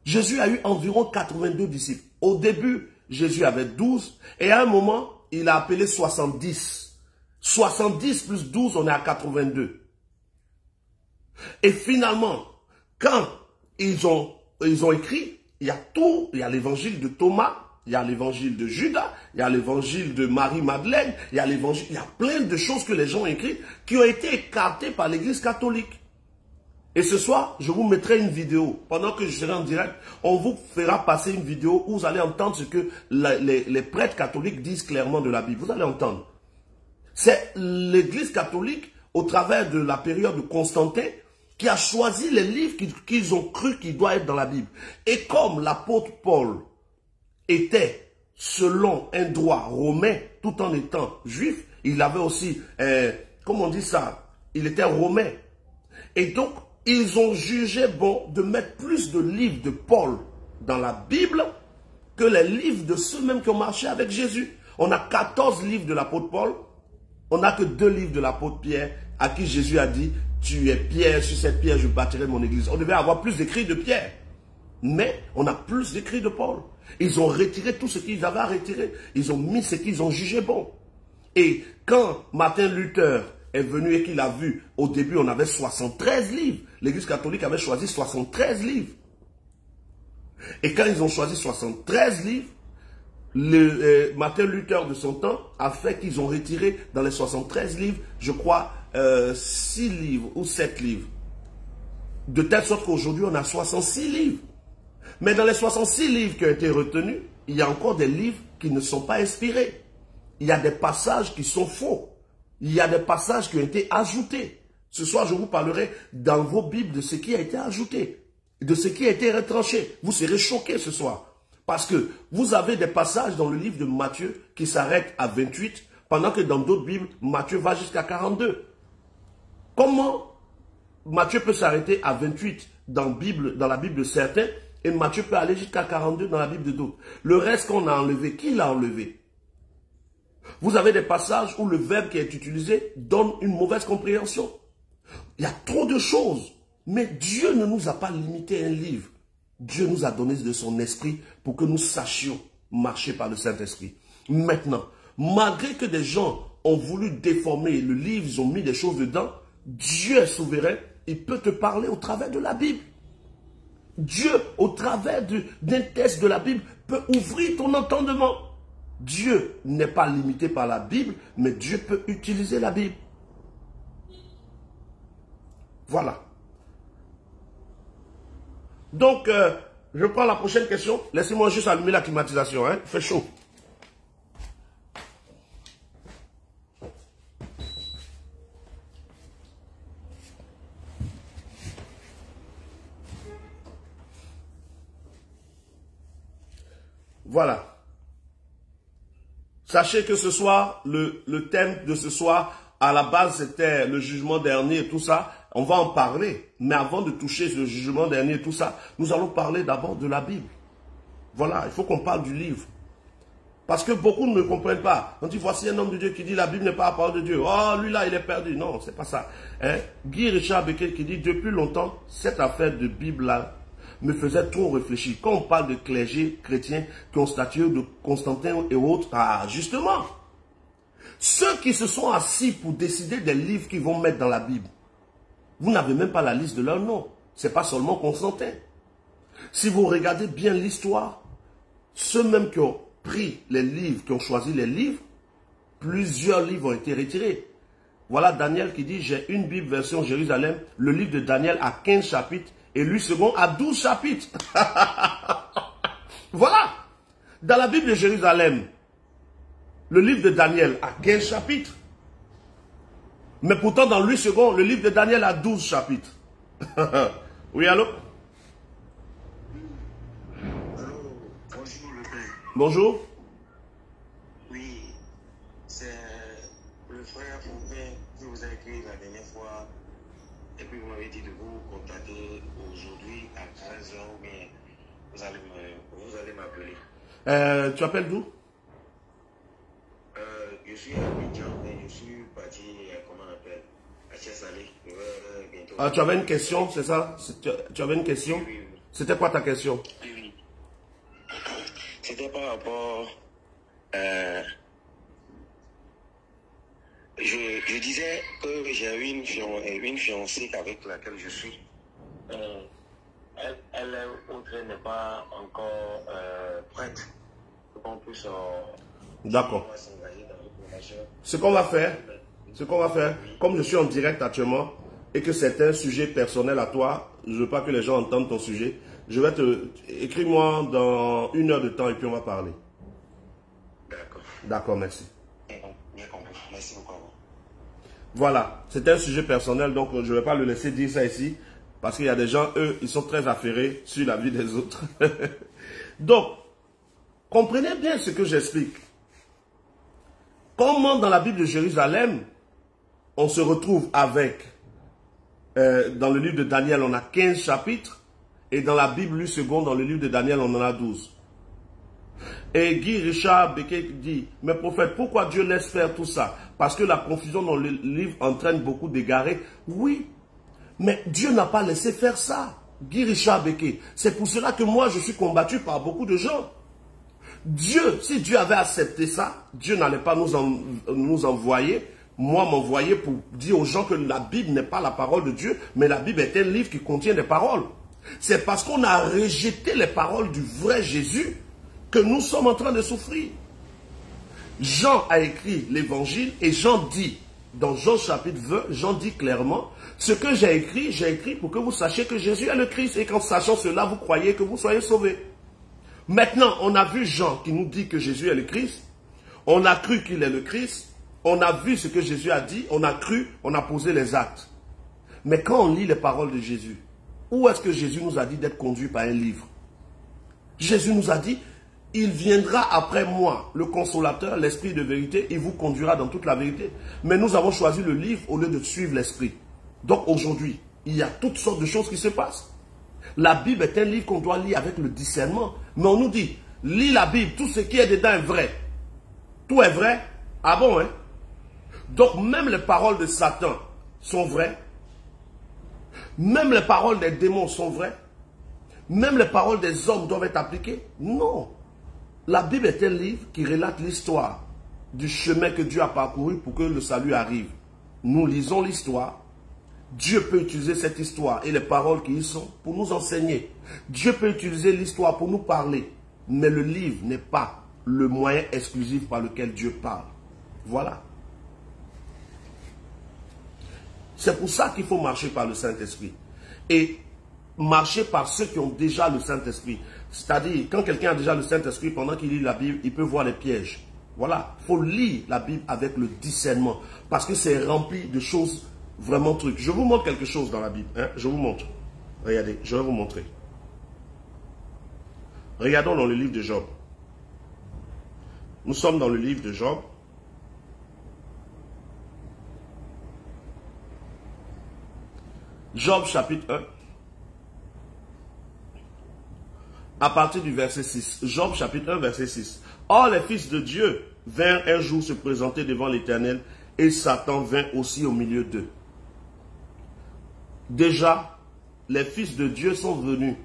Jésus a eu environ 82 disciples. Au début, Jésus avait 12. Et à un moment, il a appelé 70. 70 plus 12, on est à 82. Et finalement, quand ils ont écrit, il y a tout, il y a l'évangile de Thomas, il y a l'évangile de Judas, il y a l'évangile de Marie-Madeleine, il y a plein de choses que les gens ont écrites qui ont été écartées par l'Église catholique. Et ce soir, je vous mettrai une vidéo. Pendant que je serai en direct, on vous fera passer une vidéo où vous allez entendre ce que les prêtres catholiques disent clairement de la Bible. Vous allez entendre. C'est l'Église catholique, au travers de la période de Constantin, qui a choisi les livres qu'ils ont cru qu'ils doivent être dans la Bible. Et comme l'apôtre Paul était selon un droit romain, tout en étant juif, il avait aussi, comment on dit ça, il était romain. Et donc, ils ont jugé bon de mettre plus de livres de Paul dans la Bible que les livres de ceux-mêmes qui ont marché avec Jésus. On a 14 livres de l'apôtre Paul, on n'a que 2 livres de l'apôtre Pierre, à qui Jésus a dit, tu es Pierre, sur cette pierre je bâtirai mon église. On devait avoir plus d'écrits de Pierre, mais on a plus d'écrits de Paul. Ils ont retiré tout ce qu'ils avaient à retirer, ils ont mis ce qu'ils ont jugé bon. Et quand Martin Luther est venu et qu'il a vu, au début on avait 73 livres, l'église catholique avait choisi 73 livres. Et quand ils ont choisi 73 livres, Martin Luther de son temps a fait qu'ils ont retiré dans les 73 livres, je crois, 6 livres ou 7 livres. De telle sorte qu'aujourd'hui, on a 66 livres. Mais dans les 66 livres qui ont été retenus, il y a encore des livres qui ne sont pas inspirés. Il y a des passages qui sont faux. Il y a des passages qui ont été ajoutés. Ce soir, je vous parlerai dans vos Bibles de ce qui a été ajouté, de ce qui a été retranché. Vous serez choqués ce soir. Parce que vous avez des passages dans le livre de Matthieu qui s'arrêtent à 28, pendant que dans d'autres Bibles, Matthieu va jusqu'à 42. Comment Matthieu peut s'arrêter à 28 dans la Bible de certains et Matthieu peut aller jusqu'à 42 dans la Bible de d'autres? Le reste qu'on a enlevé, qui l'a enlevé? Vous avez des passages où le verbe qui est utilisé donne une mauvaise compréhension. Il y a trop de choses. Mais Dieu ne nous a pas limité un livre. Dieu nous a donné de son esprit pour que nous sachions marcher par le Saint-Esprit. Maintenant, malgré que des gens ont voulu déformer le livre, ils ont mis des choses dedans, Dieu est souverain, il peut te parler au travers de la Bible. Dieu, au travers d'un texte de la Bible, peut ouvrir ton entendement. Dieu n'est pas limité par la Bible, mais Dieu peut utiliser la Bible. Voilà. Donc, je prends la prochaine question. Laissez-moi juste allumer la climatisation, hein. Il fait chaud. Voilà. Sachez que ce soir, le thème de ce soir, à la base, c'était le jugement dernier et tout ça. On va en parler. Mais avant de toucher le jugement dernier et tout ça, nous allons parler d'abord de la Bible. Voilà, il faut qu'on parle du livre. Parce que beaucoup ne comprennent pas. On dit, voici un homme de Dieu qui dit, la Bible n'est pas la parole de Dieu. Oh, lui là, il est perdu. Non, c'est pas ça. Hein? Guy Richard Becquet qui dit, depuis longtemps, cette affaire de Bible là me faisait trop réfléchir. Quand on parle de clergé chrétiens qui ont statué de Constantin et autres, ah, justement, ceux qui se sont assis pour décider des livres qu'ils vont mettre dans la Bible, vous n'avez même pas la liste de leurs noms. Ce n'est pas seulement Constantin. Si vous regardez bien l'histoire, ceux même qui ont pris les livres, qui ont choisi les livres, plusieurs livres ont été retirés. Voilà Daniel qui dit, j'ai une Bible version Jérusalem, le livre de Daniel a 15 chapitres Et lui second a 12 chapitres. Voilà. Dans la Bible de Jérusalem, le livre de Daniel a 15 chapitres. Mais pourtant, dans lui second, le livre de Daniel a 12 chapitres. Oui, allô? Allô, bonjour le père. Bonjour. Oui, c'est le frère Poupin qui vous a écrit la dernière fois. Et puis vous m'avez dit de vous contacter aujourd'hui à 15h ou bien vous allez m'appeler. Tu appelles d'où? Je suis à Abidjan, mais je suis parti, comment on appelle, à Tchessalé. Bientôt. Ah, tu avais une question, c'est ça? Tu avais une question? Oui, oui, oui. C'était quoi ta question? Oui, oui. C'était par rapport. Je disais que j'ai eu une fiancée avec laquelle je suis. Elle autre n'est pas encore prête pour qu'on puisse D'accord. s'engager dans une relation. Ce qu'on va faire, comme je suis en direct actuellement et que c'est un sujet personnel à toi, je ne veux pas que les gens entendent ton sujet, je vais écris-moi dans 1 heure de temps et puis on va parler. D'accord. D'accord, merci. Bien compris. Merci beaucoup. Voilà, c'est un sujet personnel, donc je ne vais pas le laisser dire ça ici, parce qu'il y a des gens, eux, ils sont très affairés sur la vie des autres. Donc, comprenez bien ce que j'explique. Comment dans la Bible de Jérusalem, on se retrouve avec, dans le livre de Daniel, on a 15 chapitres, et dans la Bible lui second, dans le livre de Daniel, on en a 12. Et Guy Richard Becquet dit, mais prophète, pourquoi Dieu laisse faire tout ça? Parce que la confusion dans le livre entraîne beaucoup d'égarés. Oui, mais Dieu n'a pas laissé faire ça. Guy Richard Becquet. C'est pour cela que moi, je suis combattu par beaucoup de gens. Dieu, si Dieu avait accepté ça, Dieu n'allait pas nous envoyer, moi m'envoyer pour dire aux gens que la Bible n'est pas la parole de Dieu, mais la Bible est un livre qui contient des paroles. C'est parce qu'on a rejeté les paroles du vrai Jésus que nous sommes en train de souffrir. Jean a écrit l'évangile et Jean dit, dans Jean chapitre 20, Jean dit clairement, ce que j'ai écrit pour que vous sachiez que Jésus est le Christ et qu'en sachant cela, vous croyez que vous soyez sauvés. Maintenant, on a vu Jean qui nous dit que Jésus est le Christ, on a cru qu'il est le Christ, on a vu ce que Jésus a dit, on a cru, on a posé les actes. Mais quand on lit les paroles de Jésus, où est-ce que Jésus nous a dit d'être conduit par un livre? Jésus nous a dit, il viendra après moi, le consolateur, l'esprit de vérité, il vous conduira dans toute la vérité. Mais nous avons choisi le livre au lieu de suivre l'esprit. Donc aujourd'hui, il y a toutes sortes de choses qui se passent. La Bible est un livre qu'on doit lire avec le discernement. Mais on nous dit, lis la Bible, tout ce qui est dedans est vrai. Tout est vrai? Ah bon, hein? Donc même les paroles de Satan sont vraies. Même les paroles des démons sont vraies. Même les paroles des hommes doivent être appliquées. Non. La Bible est un livre qui relate l'histoire du chemin que Dieu a parcouru pour que le salut arrive. Nous lisons l'histoire. Dieu peut utiliser cette histoire et les paroles qui y sont pour nous enseigner. Dieu peut utiliser l'histoire pour nous parler. Mais le livre n'est pas le moyen exclusif par lequel Dieu parle. Voilà. C'est pour ça qu'il faut marcher par le Saint-Esprit. Et marcher par ceux qui ont déjà le Saint-Esprit. C'est-à-dire, quand quelqu'un a déjà le Saint-Esprit, pendant qu'il lit la Bible, il peut voir les pièges. Voilà. Il faut lire la Bible avec le discernement. Parce que c'est rempli de choses vraiment trucs. Je vous montre quelque chose dans la Bible. Hein? Je vous montre. Regardez, je vais vous montrer. Regardons dans le livre de Job. Nous sommes dans le livre de Job. Job chapitre 1. À partir du verset 6. Job chapitre 1 verset 6. Or les fils de Dieu vinrent un jour se présenter devant l'Éternel et Satan vint aussi au milieu d'eux. Déjà, les fils de Dieu sont venus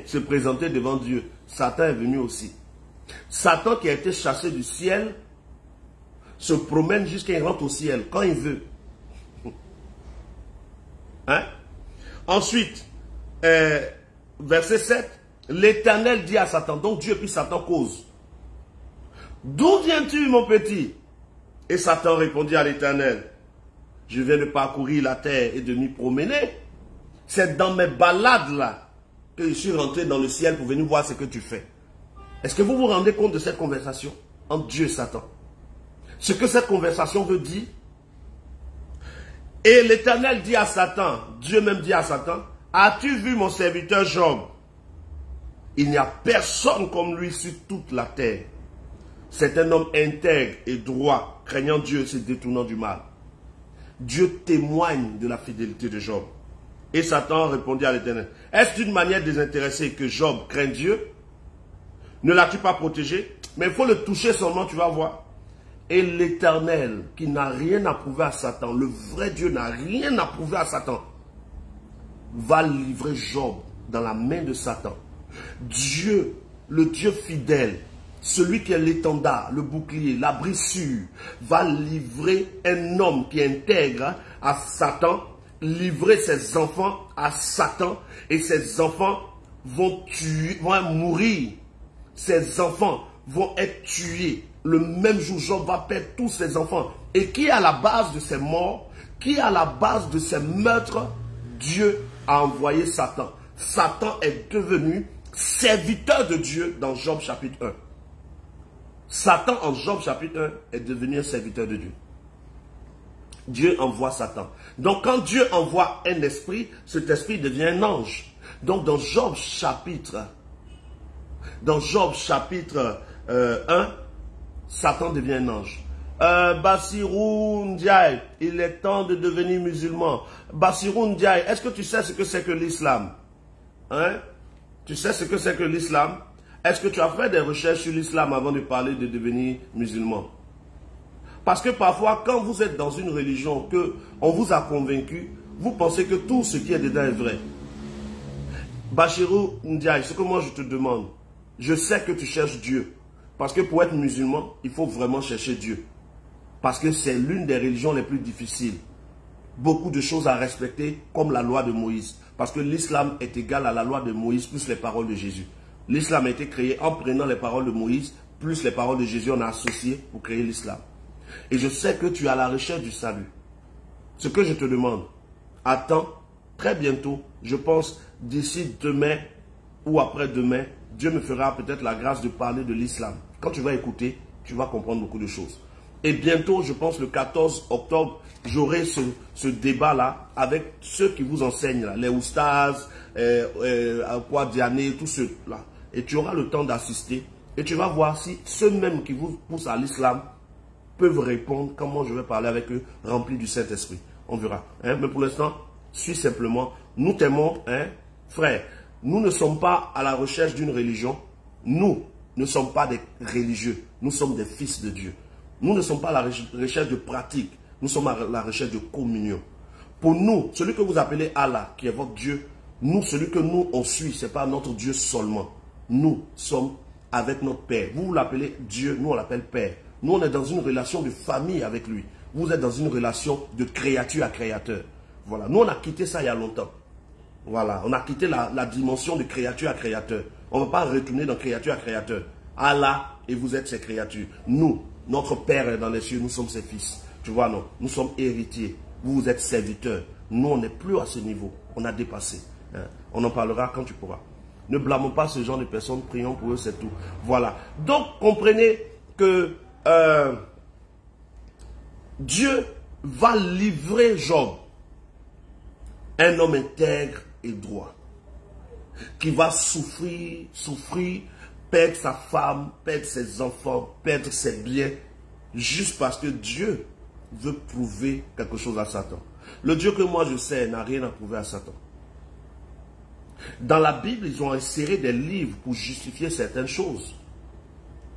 se présenter devant Dieu. Satan est venu aussi. Satan qui a été chassé du ciel se promène jusqu'à il rentre au ciel quand il veut. Hein? Ensuite, verset 7, l'Éternel dit à Satan, donc Dieu puis Satan cause. D'où viens-tu mon petit? Et Satan répondit à l'Éternel, je viens de parcourir la terre et de m'y promener. C'est dans mes balades là que je suis rentré dans le ciel pour venir voir ce que tu fais. Est-ce que vous vous rendez compte de cette conversation entre Dieu et Satan? Ce que cette conversation veut dire. Et l'Éternel dit à Satan, Dieu même dit à Satan, as-tu vu mon serviteur Job? Il n'y a personne comme lui sur toute la terre. C'est un homme intègre et droit, craignant Dieu et se détournant du mal. Dieu témoigne de la fidélité de Job. Et Satan répondit à l'Éternel, est-ce d'une manière désintéressée que Job craint Dieu? Ne l'as-tu pas protégé? Mais il faut le toucher seulement, tu vas voir. Et l'Éternel, qui n'a rien à prouver à Satan, le vrai Dieu n'a rien à prouver à Satan, va livrer Job dans la main de Satan. Dieu, le Dieu fidèle, celui qui est l'étendard, le bouclier, l'abri sûr, va livrer un homme qui intègre à Satan, livrer ses enfants à Satan, et ses enfants vont mourir. Ses enfants vont être tués. Le même jour, Job va perdre tous ses enfants. Et qui est à la base de ces morts, qui est à la base de ces meurtres? Dieu a envoyé Satan. Satan est devenu serviteur de Dieu dans Job chapitre 1. Satan en Job chapitre 1 est devenu un serviteur de Dieu. Dieu envoie Satan. Donc quand Dieu envoie un esprit, cet esprit devient un ange. Donc dans Job chapitre 1, Satan devient un ange. Bassirou Ndiaye, il est temps de devenir musulman. Bassirou Ndiaye, est-ce que tu sais ce que c'est que l'islam? Hein? Tu sais ce que c'est que l'islam? Est-ce que tu as fait des recherches sur l'islam avant de parler de devenir musulman? Parce que parfois, quand vous êtes dans une religion que on vous a convaincu, vous pensez que tout ce qui est dedans est vrai. Bassirou Ndiaye, ce que moi je te demande, je sais que tu cherches Dieu. Parce que pour être musulman, il faut vraiment chercher Dieu. Parce que c'est l'une des religions les plus difficiles. Beaucoup de choses à respecter, comme la loi de Moïse. Parce que l'islam est égal à la loi de Moïse plus les paroles de Jésus. L'islam a été créé en prenant les paroles de Moïse plus les paroles de Jésus, on a associé pour créer l'islam. Et je sais que tu es à la recherche du salut. Ce que je te demande, attends, très bientôt, je pense d'ici demain ou après-demain, Dieu me fera peut-être la grâce de parler de l'islam. Quand tu vas écouter, tu vas comprendre beaucoup de choses. Et bientôt, je pense le 14 octobre, j'aurai ce débat-là avec ceux qui vous enseignent, là, les oustas, Diané, tous ceux-là. Et tu auras le temps d'assister. Et tu vas voir si ceux-mêmes qui vous poussent à l'islam peuvent répondre comment je vais parler avec eux, remplis du Saint-Esprit. On verra. Hein? Mais pour l'instant, suis simplement. Nous t'aimons, hein, frère. Nous ne sommes pas à la recherche d'une religion. Nous ne sommes pas des religieux. Nous sommes des fils de Dieu. Nous ne sommes pas à la recherche de pratiques. Nous sommes à la recherche de communion. Pour nous, celui que vous appelez Allah, qui est votre Dieu, nous, celui que nous, on suit, ce n'est pas notre Dieu seulement. Nous sommes avec notre Père. Vous l'appelez Dieu, nous on l'appelle Père. Nous, on est dans une relation de famille avec lui. Vous êtes dans une relation de créature à créateur. Voilà. Nous, on a quitté ça il y a longtemps. Voilà. On a quitté la dimension de créature à créateur. On ne va pas retourner dans créature à créateur. Allah, et vous êtes ses créatures. Nous, notre Père est dans les cieux, nous sommes ses fils. Tu vois, non? Nous sommes héritiers. Vous êtes serviteurs. Nous, on n'est plus à ce niveau. On a dépassé. Hein? On en parlera quand tu pourras. Ne blâmons pas ce genre de personnes. Prions pour eux, c'est tout. Voilà. Donc, comprenez que Dieu va livrer Job, un homme intègre et droit, qui va souffrir, perdre sa femme, perdre ses enfants, perdre ses biens, juste parce que Dieu veut prouver quelque chose à Satan. Le Dieu que moi je sais n'a rien à prouver à Satan. Dans la Bible, ils ont inséré des livres pour justifier certaines choses.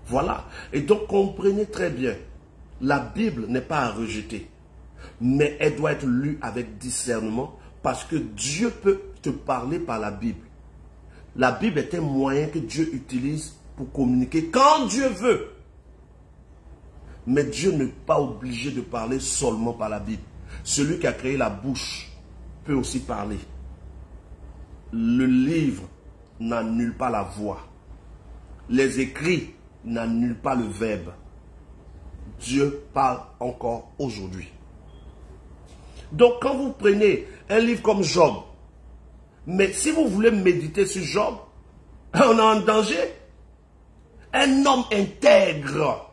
Voilà. Et donc, comprenez très bien, la Bible n'est pas à rejeter, mais elle doit être lue avec discernement, parce que Dieu peut te parler par la Bible. La Bible est un moyen que Dieu utilise pour communiquer quand Dieu veut. Mais Dieu n'est pas obligé de parler seulement par la Bible. Celui qui a créé la bouche peut aussi parler. Le livre n'annule pas la voix. Les écrits n'annulent pas le verbe. Dieu parle encore aujourd'hui. Donc quand vous prenez un livre comme Job, Mais si vous voulez méditer sur Job, on est en danger. Un homme intègre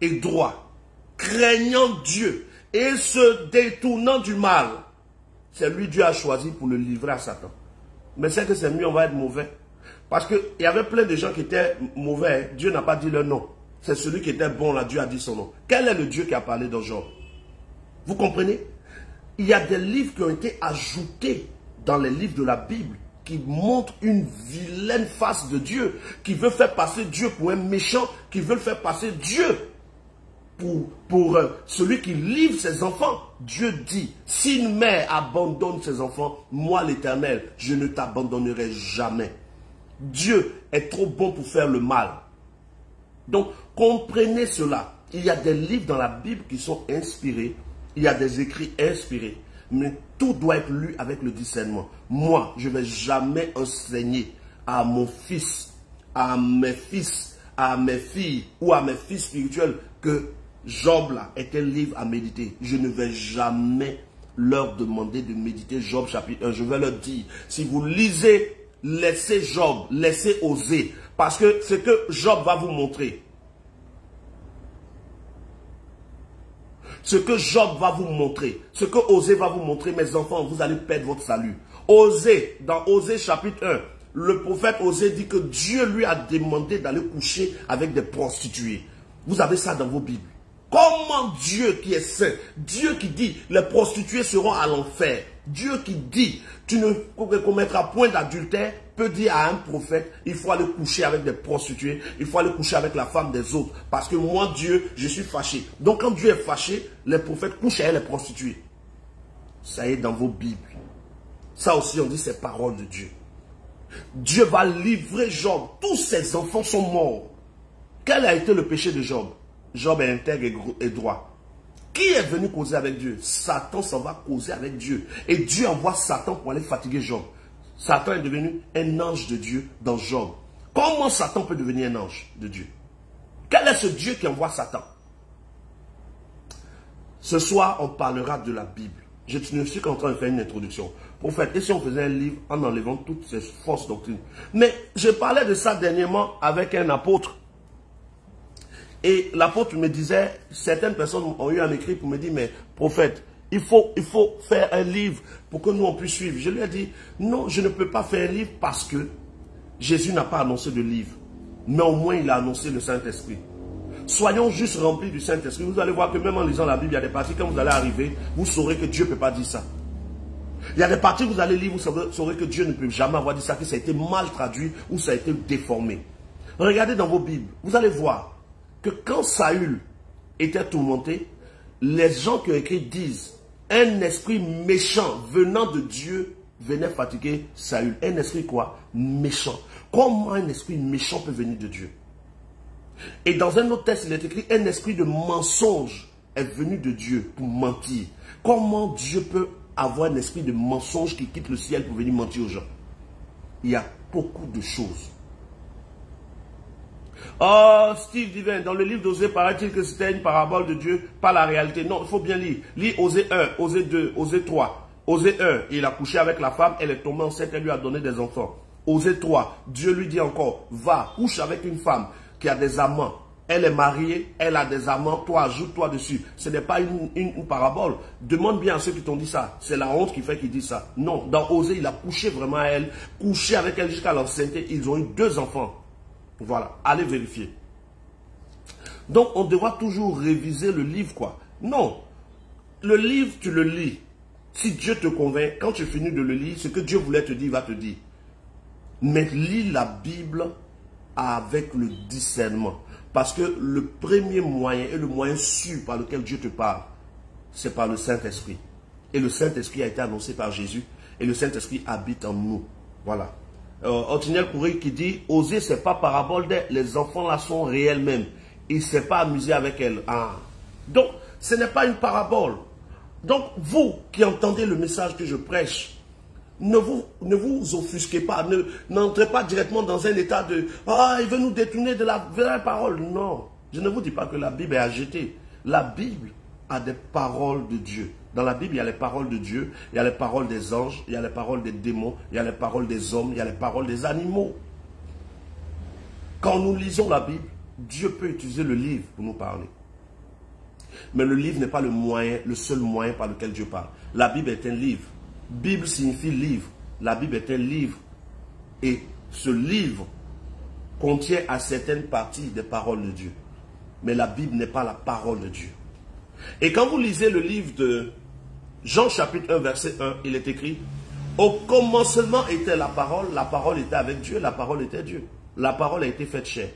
et droit, craignant Dieu et se détournant du mal, c'est lui Dieu a choisi pour le livrer à Satan. Mais c'est que c'est mieux, on va être mauvais. Parce qu'il y avait plein de gens qui étaient mauvais. Dieu n'a pas dit leur nom. C'est celui qui était bon là, Dieu a dit son nom. Quel est le Dieu qui a parlé dans Job? Vous comprenez? Il y a des livres qui ont été ajoutés dans les livres de la Bible qui montrent une vilaine face de Dieu, qui veut faire passer Dieu pour un méchant, qui veut faire passer Dieu pour celui qui livre ses enfants. Dieu dit, si une mère abandonne ses enfants, moi l'Éternel, je ne t'abandonnerai jamais. Dieu est trop bon pour faire le mal. Donc, comprenez cela. Il y a des livres dans la Bible qui sont inspirés. Il y a des écrits inspirés. Mais tout doit être lu avec le discernement. Moi, je ne vais jamais enseigner à mon fils, à mes fils, à mes filles ou à mes fils spirituels que Job là est un livre à méditer. Je ne vais jamais leur demander de méditer Job chapitre 1. Je vais leur dire, si vous lisez, laissez Job, laissez Osée. Parce que ce que Job va vous montrer, ce que Job va vous montrer, ce que Osée va vous montrer, mes enfants, vous allez perdre votre salut. Osée, dans Osée chapitre 1, le prophète Osée dit que Dieu lui a demandé d'aller coucher avec des prostituées. Vous avez ça dans vos Bibles. Comment Dieu qui est saint, Dieu qui dit les prostituées seront à l'enfer, Dieu qui dit tu ne commettras point d'adultère, peut dire à un prophète il faut aller coucher avec des prostituées, il faut aller coucher avec la femme des autres, parce que moi Dieu, je suis fâché. Donc quand Dieu est fâché, les prophètes couchent avec les prostituées. Ça est dans vos Bibles. Ça aussi on dit c'est parole de Dieu. Dieu va livrer Job, tous ses enfants sont morts. Quel a été le péché de Job? Job est intègre et droit. Qui est venu causer avec Dieu? Satan s'en va causer avec Dieu. Et Dieu envoie Satan pour aller fatiguer Job. Satan est devenu un ange de Dieu dans Job. Comment Satan peut devenir un ange de Dieu? Quel est ce Dieu qui envoie Satan? Ce soir, on parlera de la Bible. Je ne suis qu'en train de faire une introduction. Prophète, et si on faisait un livre en enlevant toutes ces fausses doctrines? Mais je parlais de ça dernièrement avec un apôtre. Et l'apôtre me disait, certaines personnes ont eu un écrit pour me dire, mais prophète, il faut faire un livre pour que nous on puisse suivre. Je lui ai dit, non, je ne peux pas faire un livre parce que Jésus n'a pas annoncé de livre. Mais au moins il a annoncé le Saint-Esprit. Soyons juste remplis du Saint-Esprit. Vous allez voir que même en lisant la Bible, il y a des parties, quand vous allez arriver, vous saurez que Dieu ne peut pas dire ça. Il y a des parties que vous allez lire, vous saurez que Dieu ne peut jamais avoir dit ça, que ça a été mal traduit ou ça a été déformé. Regardez dans vos Bibles, vous allez voir que quand Saül était tourmenté, les gens qui ont écrit disent, un esprit méchant venant de Dieu venait fatiguer Saül. Un esprit quoi? Méchant. Comment un esprit méchant peut venir de Dieu? Et dans un autre texte, il est écrit, un esprit de mensonge est venu de Dieu pour mentir. Comment Dieu peut avoir un esprit de mensonge qui quitte le ciel pour venir mentir aux gens? Il y a beaucoup de choses. Oh, Steve Divin, dans le livre d'Osée, paraît-il que c'était une parabole de Dieu, pas la réalité. Non, il faut bien lire. Lis Osée 1, Osée 2, Osée 3. Osée 1, il a couché avec la femme, elle est tombée enceinte, elle lui a donné des enfants. Osée 3, Dieu lui dit encore, va, couche avec une femme qui a des amants. Elle est mariée, elle a des amants, toi ajoute-toi dessus. Ce n'est pas une parabole. Demande bien à ceux qui t'ont dit ça. C'est la honte qui fait qu'ils disent ça. Non, dans Osée, il a couché vraiment à elle, couché avec elle jusqu'à l'enceinte. Ils ont eu 2 enfants. Voilà, allez vérifier. Donc, on devra toujours réviser le livre, quoi. Non, le livre, tu le lis. Si Dieu te convainc, quand tu finis de le lire, ce que Dieu voulait te dire, il va te dire. Mais lis la Bible avec le discernement. Parce que le premier moyen et le moyen sûr par lequel Dieu te parle, c'est par le Saint-Esprit. Et le Saint-Esprit a été annoncé par Jésus. Et le Saint-Esprit habite en nous. Voilà. Otiniel Coury qui dit, Osée, c'est pas parabole d'elle, les enfants là sont réels même. Il ne s'est pas amusé avec elle. Ah. Donc, ce n'est pas une parabole. Donc, vous qui entendez le message que je prêche, ne vous offusquez pas, n'entrez pas directement dans un état de « Ah, il veut nous détourner de la vraie parole ». Non, je ne vous dis pas que la Bible est à jeter. La Bible a des paroles de Dieu. Dans la Bible, il y a les paroles de Dieu, il y a les paroles des anges, il y a les paroles des démons, il y a les paroles des hommes, il y a les paroles des animaux. Quand nous lisons la Bible, Dieu peut utiliser le livre pour nous parler. Mais le livre n'est pas le seul moyen par lequel Dieu parle. La Bible est un livre. Bible signifie livre. La Bible est un livre. Et ce livre contient à certaines parties des paroles de Dieu. Mais la Bible n'est pas la parole de Dieu. Et quand vous lisez le livre de Jean chapitre 1 verset 1, il est écrit: au commencement était la parole était avec Dieu, la parole était Dieu. La parole a été faite chair.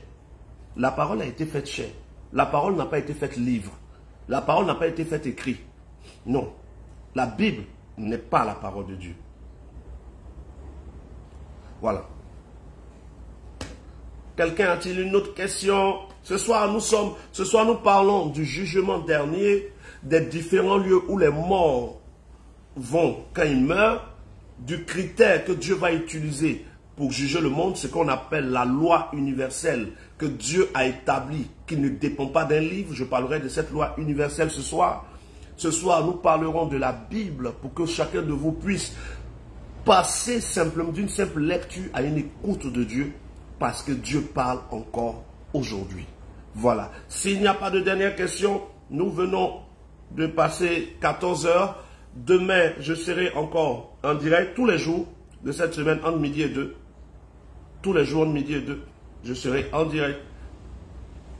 La parole a été faite chair. La parole n'a pas été faite livre. La parole n'a pas été faite écrit. Non. La Bible n'est pas la parole de Dieu. Voilà. Quelqu'un a-t-il une autre question? Ce soir, nous parlons du jugement dernier, des différents lieux où les morts vont quand ils meurent, du critère que Dieu va utiliser pour juger le monde, ce qu'on appelle la loi universelle que Dieu a établie, qui ne dépend pas d'un livre. Je parlerai de cette loi universelle ce soir. Ce soir, nous parlerons de la Bible pour que chacun de vous puisse passer simplement d'une simple lecture à une écoute de Dieu, parce que Dieu parle encore aujourd'hui. Voilà. S'il n'y a pas de dernière question, nous venons de passer 14 heures. Demain, je serai encore en direct tous les jours de cette semaine entre midi et 2. Tous les jours entre midi et 2, je serai en direct,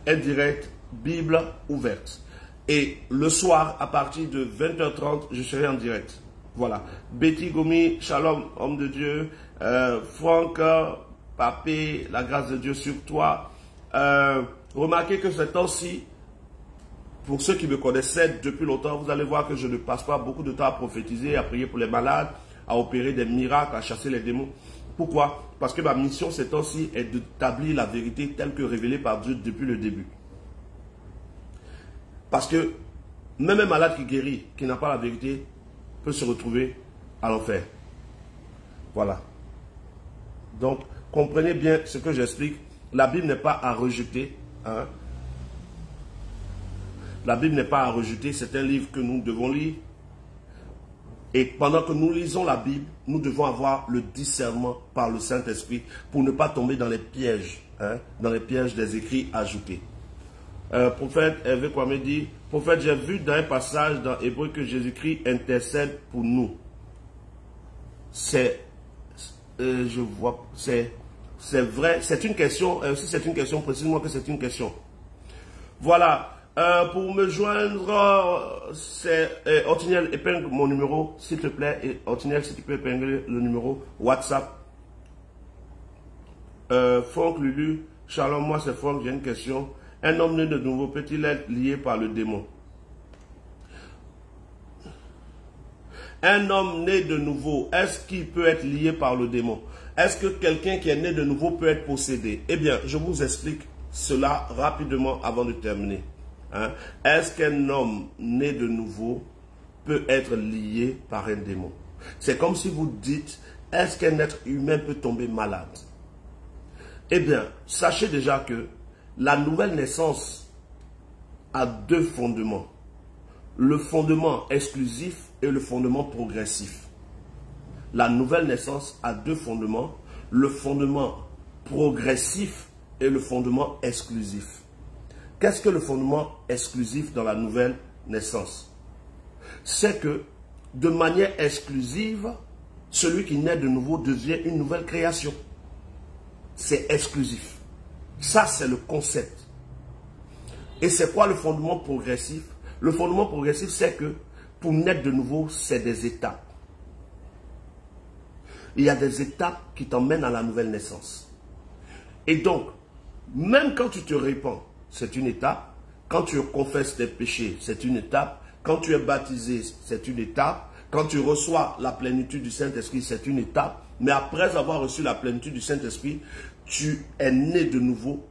indirect, Bible ouverte. Et le soir, à partir de 20h30, je serai en direct. Voilà. Betty Gomi, shalom, homme de Dieu. Franck, Papé, la grâce de Dieu sur toi. Remarquez que ce temps-ci, pour ceux qui me connaissaient depuis longtemps, vous allez voir que je ne passe pas beaucoup de temps à prophétiser, à prier pour les malades, à opérer des miracles, à chasser les démons. Pourquoi? Parce que ma mission ces temps-ci est d'établir la vérité telle que révélée par Dieu depuis le début. Parce que même un malade qui guérit, qui n'a pas la vérité, peut se retrouver à l'enfer. Voilà. Donc, comprenez bien ce que j'explique. La Bible n'est pas à rejeter. Hein? La Bible n'est pas à rejeter. C'est un livre que nous devons lire. Et pendant que nous lisons la Bible, nous devons avoir le discernement par le Saint-Esprit pour ne pas tomber dans les pièges, hein, dans les pièges des écrits ajoutés. Prophète Hervé Kwame dit, prophète, j'ai vu dans un passage dans Hébreu que Jésus-Christ intercède pour nous. C'est vrai, c'est une question, si c'est une question, précisément que c'est une question. Voilà. Pour me joindre, c'est Otiniel, épingle mon numéro, s'il te plaît. Et Otiniel, si tu peux épingler le numéro WhatsApp. Franck Lulu, Shalom, moi c'est Franck, j'ai une question. Un homme né de nouveau peut-il être lié par le démon? Un homme né de nouveau, est-ce qu'il peut être lié par le démon? Est-ce que quelqu'un qui est né de nouveau peut être possédé? Eh bien, je vous explique cela rapidement avant de terminer. Hein? Est-ce qu'un homme né de nouveau peut être lié par un démon? C'est comme si vous dites, est-ce qu'un être humain peut tomber malade? Eh bien, sachez déjà que la nouvelle naissance a deux fondements. Le fondement exclusif et le fondement progressif. La nouvelle naissance a deux fondements. Le fondement progressif et le fondement exclusif. Qu'est-ce que le fondement exclusif dans la nouvelle naissance? C'est que, de manière exclusive, celui qui naît de nouveau devient une nouvelle création. C'est exclusif. Ça, c'est le concept. Et c'est quoi le fondement progressif? Le fondement progressif, c'est que pour naître de nouveau, c'est des étapes. Il y a des étapes qui t'emmènent à la nouvelle naissance. Et donc, même quand tu te répands, c'est une étape. Quand tu confesses tes péchés, c'est une étape. Quand tu es baptisé, c'est une étape. Quand tu reçois la plénitude du Saint-Esprit, c'est une étape. Mais après avoir reçu la plénitude du Saint-Esprit, tu es né de nouveau,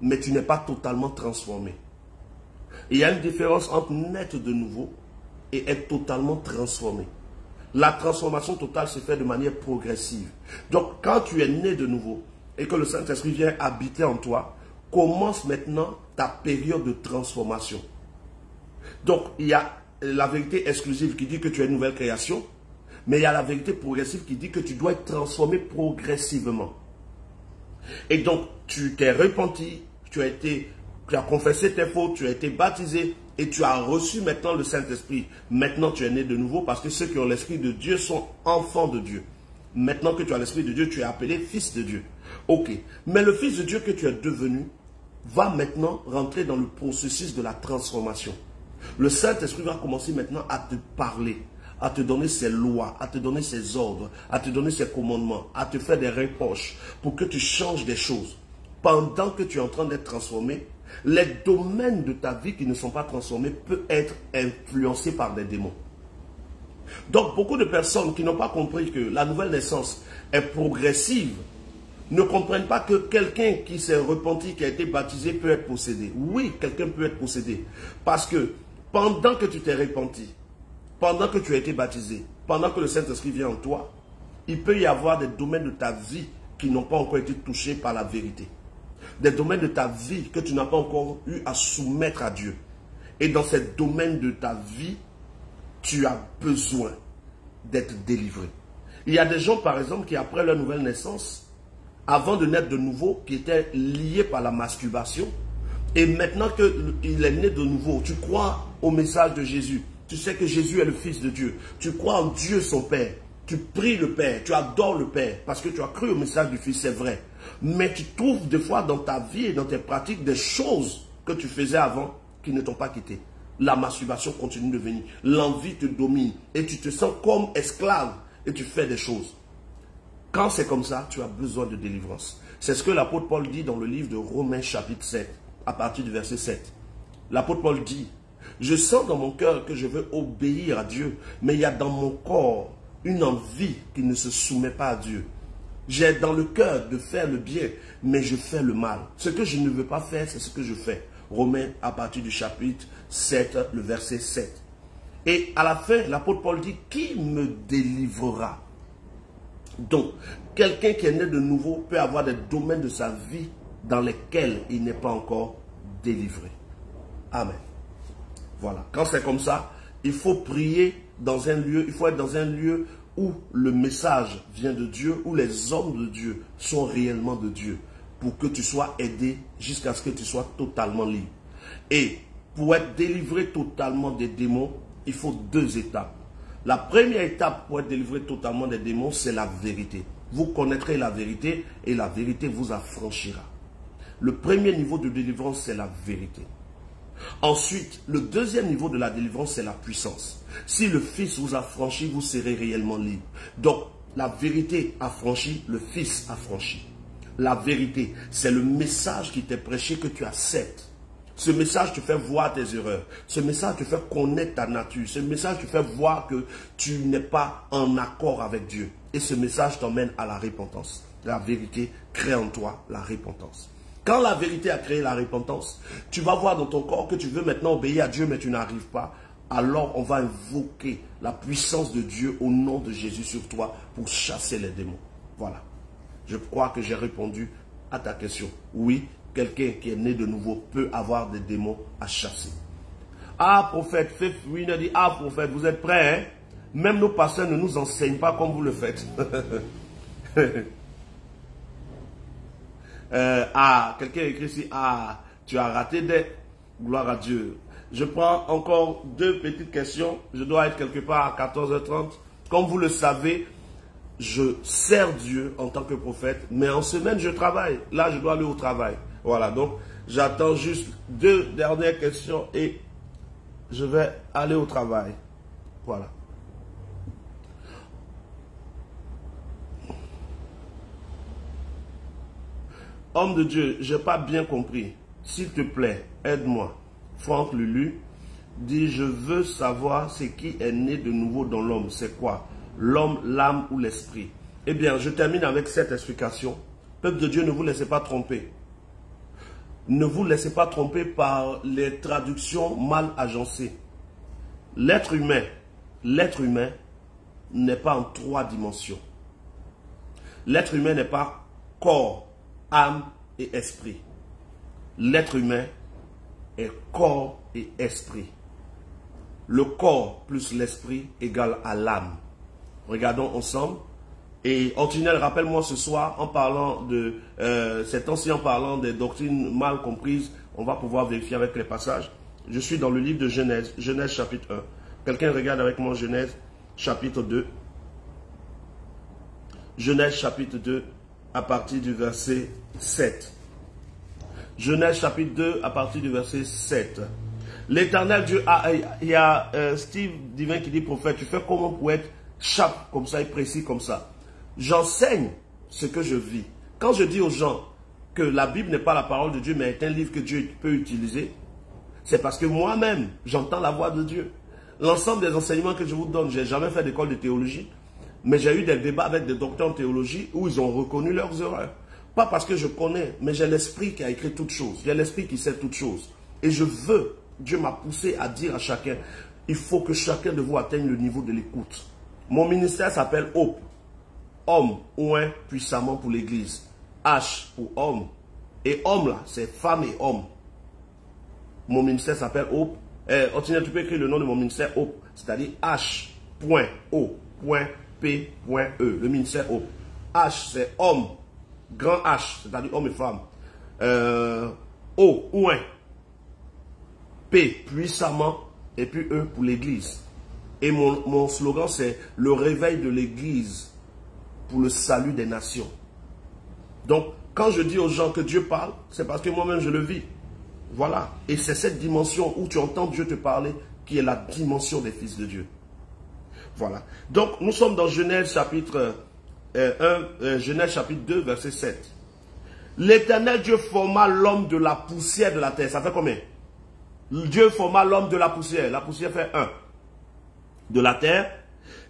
mais tu n'es pas totalement transformé. Il y a une différence entre naître de nouveau et être totalement transformé. La transformation totale se fait de manière progressive. Donc, quand tu es né de nouveau et que le Saint-Esprit vient habiter en toi, commence maintenant ta période de transformation. Donc, il y a la vérité exclusive qui dit que tu es une nouvelle création, mais il y a la vérité progressive qui dit que tu dois être transformé progressivement. Et donc, tu t'es repenti, tu as confessé tes fautes, tu as été baptisé et tu as reçu maintenant le Saint-Esprit. Maintenant, tu es né de nouveau parce que ceux qui ont l'Esprit de Dieu sont enfants de Dieu. Maintenant que tu as l'Esprit de Dieu, tu es appelé fils de Dieu. Ok, mais le fils de Dieu que tu es devenu va maintenant rentrer dans le processus de la transformation. Le Saint-Esprit va commencer maintenant à te parler, à te donner ses lois, à te donner ses ordres, à te donner ses commandements, à te faire des reproches pour que tu changes des choses. Pendant que tu es en train d'être transformé, les domaines de ta vie qui ne sont pas transformés peuvent être influencés par des démons. Donc, beaucoup de personnes qui n'ont pas compris que la nouvelle naissance est progressive ne comprennent pas que quelqu'un qui s'est repenti, qui a été baptisé, peut être possédé. Oui, quelqu'un peut être possédé. Parce que pendant que tu t'es repenti, pendant que tu as été baptisé, pendant que le Saint-Esprit vient en toi, il peut y avoir des domaines de ta vie qui n'ont pas encore été touchés par la vérité. Des domaines de ta vie que tu n'as pas encore eu à soumettre à Dieu. Et dans ces domaines de ta vie, tu as besoin d'être délivré. Il y a des gens, par exemple, qui après leur nouvelle naissance, avant de naître de nouveau, qui étaient liés par la masturbation, et maintenant qu'il est né de nouveau, tu crois au message de Jésus, tu sais que Jésus est le Fils de Dieu, tu crois en Dieu son Père, tu pries le Père, tu adores le Père, parce que tu as cru au message du Fils, c'est vrai. Mais tu trouves des fois dans ta vie et dans tes pratiques des choses que tu faisais avant qui ne t'ont pas quitté. La masturbation continue de venir, l'envie te domine et tu te sens comme esclave et tu fais des choses. Quand c'est comme ça, tu as besoin de délivrance. C'est ce que l'apôtre Paul dit dans le livre de Romains chapitre 7, à partir du verset 7. L'apôtre Paul dit, « Je sens dans mon cœur que je veux obéir à Dieu, mais il y a dans mon corps une envie qui ne se soumet pas à Dieu. J'ai dans le cœur de faire le bien, mais je fais le mal. Ce que je ne veux pas faire, c'est ce que je fais. » Romains à partir du chapitre 7, le verset 7. Et à la fin, l'apôtre Paul dit, qui me délivrera? Donc, quelqu'un qui est né de nouveau peut avoir des domaines de sa vie dans lesquels il n'est pas encore délivré. Amen. Voilà. Quand c'est comme ça, il faut prier dans un lieu, il faut être dans un lieu où le message vient de Dieu, où les hommes de Dieu sont réellement de Dieu, pour que tu sois aidé jusqu'à ce que tu sois totalement libre. Et pour être délivré totalement des démons, il faut 2 étapes. La première étape pour être délivré totalement des démons, c'est la vérité. Vous connaîtrez la vérité et la vérité vous affranchira. Le premier niveau de délivrance, c'est la vérité. Ensuite, le deuxième niveau de la délivrance, c'est la puissance. Si le Fils vous affranchit, vous serez réellement libre. Donc, la vérité affranchit, le Fils affranchit. La vérité, c'est le message qui t'est prêché que tu acceptes. Ce message te fait voir tes erreurs. Ce message te fait connaître ta nature. Ce message te fait voir que tu n'es pas en accord avec Dieu. Et ce message t'emmène à la repentance. La vérité crée en toi la repentance. Quand la vérité a créé la repentance, tu vas voir dans ton corps que tu veux maintenant obéir à Dieu, mais tu n'arrives pas. Alors on va invoquer la puissance de Dieu au nom de Jésus sur toi pour chasser les démons. Voilà. Je crois que j'ai répondu à ta question. Oui. Quelqu'un qui est né de nouveau peut avoir des démons à chasser. Ah, prophète, Faith Winner dit, ah, prophète, vous êtes prêts, hein? Même nos pasteurs ne nous enseignent pas comme vous le faites. Quelqu'un écrit ici, ah, tu as raté des... Gloire à Dieu. Je prends encore 2 petites questions. Je dois être quelque part à 14h30. Comme vous le savez, je sers Dieu en tant que prophète, mais en semaine, je travaille. Là, je dois aller au travail. Voilà, donc j'attends juste 2 dernières questions et je vais aller au travail. Voilà. Homme de Dieu, je n'ai pas bien compris. S'il te plaît, aide-moi. Franck Lulu dit, je veux savoir ce qui est né de nouveau dans l'homme. C'est quoi? L'homme, l'âme ou l'esprit? Eh bien, je termine avec cette explication. Peuple de Dieu, ne vous laissez pas tromper. Ne vous laissez pas tromper par les traductions mal agencées. L'être humain n'est pas en 3 dimensions. L'être humain n'est pas corps, âme et esprit. L'être humain est corps et esprit. le corps plus l'esprit égale à l'âme. Regardons ensemble. Et Ortinel, rappelle-moi ce soir, en parlant de cet ancien parlant des doctrines mal comprises, on va pouvoir vérifier avec les passages. Je suis dans le livre de Genèse, Genèse chapitre 1. Quelqu'un regarde avec moi Genèse chapitre 2. Genèse chapitre 2 à partir du verset 7. Genèse chapitre 2 à partir du verset 7. L'Éternel Dieu il y a Steve Divin qui dit, prophète, tu fais comment pour être sharp comme ça et précis comme ça? J'enseigne ce que je vis. Quand je dis aux gens que la Bible n'est pas la parole de Dieu, mais est un livre que Dieu peut utiliser, c'est parce que moi-même, j'entends la voix de Dieu. L'ensemble des enseignements que je vous donne, je n'ai jamais fait d'école de théologie, mais j'ai eu des débats avec des docteurs en théologie où ils ont reconnu leurs erreurs. Pas parce que je connais, mais j'ai l'esprit qui a écrit toutes choses. J'ai l'esprit qui sait toutes choses. Et je veux, Dieu m'a poussé à dire à chacun, il faut que chacun de vous atteigne le niveau de l'écoute. Mon ministère s'appelle Hope. Homme, oint puissamment pour l'église. H pour homme. Et homme là, c'est femme et homme. Mon ministère s'appelle Hope. Tu peux écrire le nom de mon ministère Hope. C'est-à-dire H.O.P.E. Le ministère Hope. H c'est homme. Grand H, c'est-à-dire homme et femme. O, oint. P, puissamment. Et puis E pour l'église. Et mon slogan c'est le réveil de l'église pour le salut des nations. Donc, quand je dis aux gens que Dieu parle, c'est parce que moi-même je le vis. Voilà. Et c'est cette dimension où tu entends Dieu te parler qui est la dimension des fils de Dieu. Voilà. Donc, nous sommes dans Genèse chapitre Genèse chapitre 2, verset 7. L'Éternel Dieu forma l'homme de la poussière de la terre. Ça fait combien? Dieu forma l'homme de la poussière. La poussière fait 1. De la terre.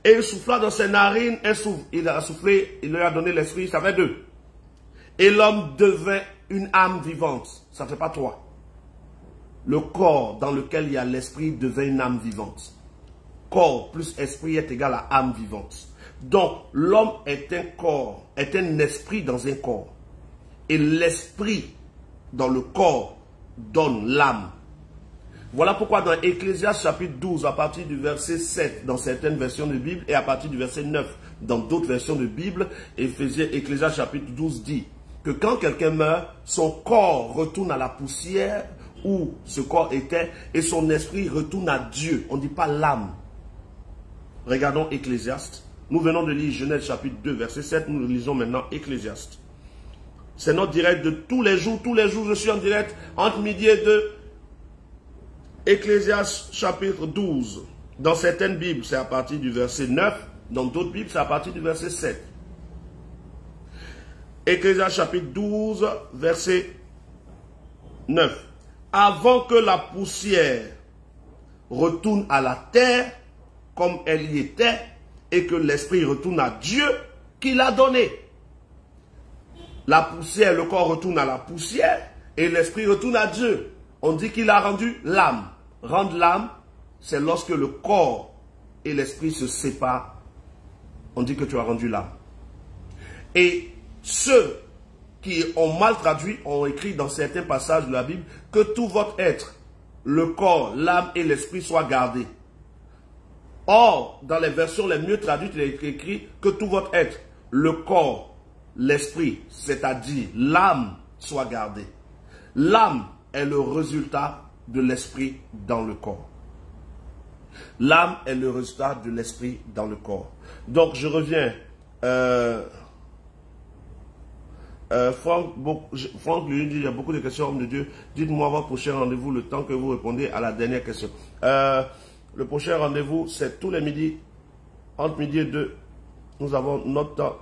Et il souffla dans ses narines un souffle. Il a soufflé, il lui a donné l'esprit, ça fait 2. Et l'homme devint une âme vivante. Ça ne fait pas 3. Le corps dans lequel il y a l'esprit devint une âme vivante. Corps plus esprit est égal à âme vivante. Donc, l'homme est un corps, est un esprit dans un corps. Et l'esprit dans le corps donne l'âme. Voilà pourquoi dans Ecclésiaste chapitre 12, à partir du verset 7, dans certaines versions de Bible, et à partir du verset 9, dans d'autres versions de Bible, Ecclésiaste chapitre 12 dit que quand quelqu'un meurt, son corps retourne à la poussière où ce corps était, et son esprit retourne à Dieu. On ne dit pas l'âme. Regardons Ecclésiaste. Nous venons de lire Genèse chapitre 2, verset 7, nous lisons maintenant Ecclésiaste. C'est notre direct de tous les jours. Tous les jours, je suis en direct entre midi et 2. Ecclésiaste chapitre 12. Dans certaines Bibles, c'est à partir du verset 9. Dans d'autres Bibles, c'est à partir du verset 7. Ecclésiaste chapitre 12, verset 9. Avant que la poussière retourne à la terre, comme elle y était, et que l'esprit retourne à Dieu qui l'a donné. La poussière, le corps retourne à la poussière, et l'esprit retourne à Dieu. On dit qu'il a rendu l'âme. Rendre l'âme, c'est lorsque le corps et l'esprit se séparent. On dit que tu as rendu l'âme. Et ceux qui ont mal traduit ont écrit dans certains passages de la Bible que tout votre être, le corps, l'âme et l'esprit soient gardés. Or, dans les versions les mieux traduites, il est écrit que tout votre être, le corps, l'esprit, c'est-à-dire l'âme, soit gardée. L'âme est le résultat de l'esprit dans le corps. L'âme est le résultat de l'esprit dans le corps. Donc, je reviens. Franck lui dit, il y a beaucoup de questions, homme de Dieu. Dites-moi votre prochain rendez-vous, le temps que vous répondez à la dernière question. Le prochain rendez-vous, c'est tous les midis, entre midi et 2. Nous avons notre temps.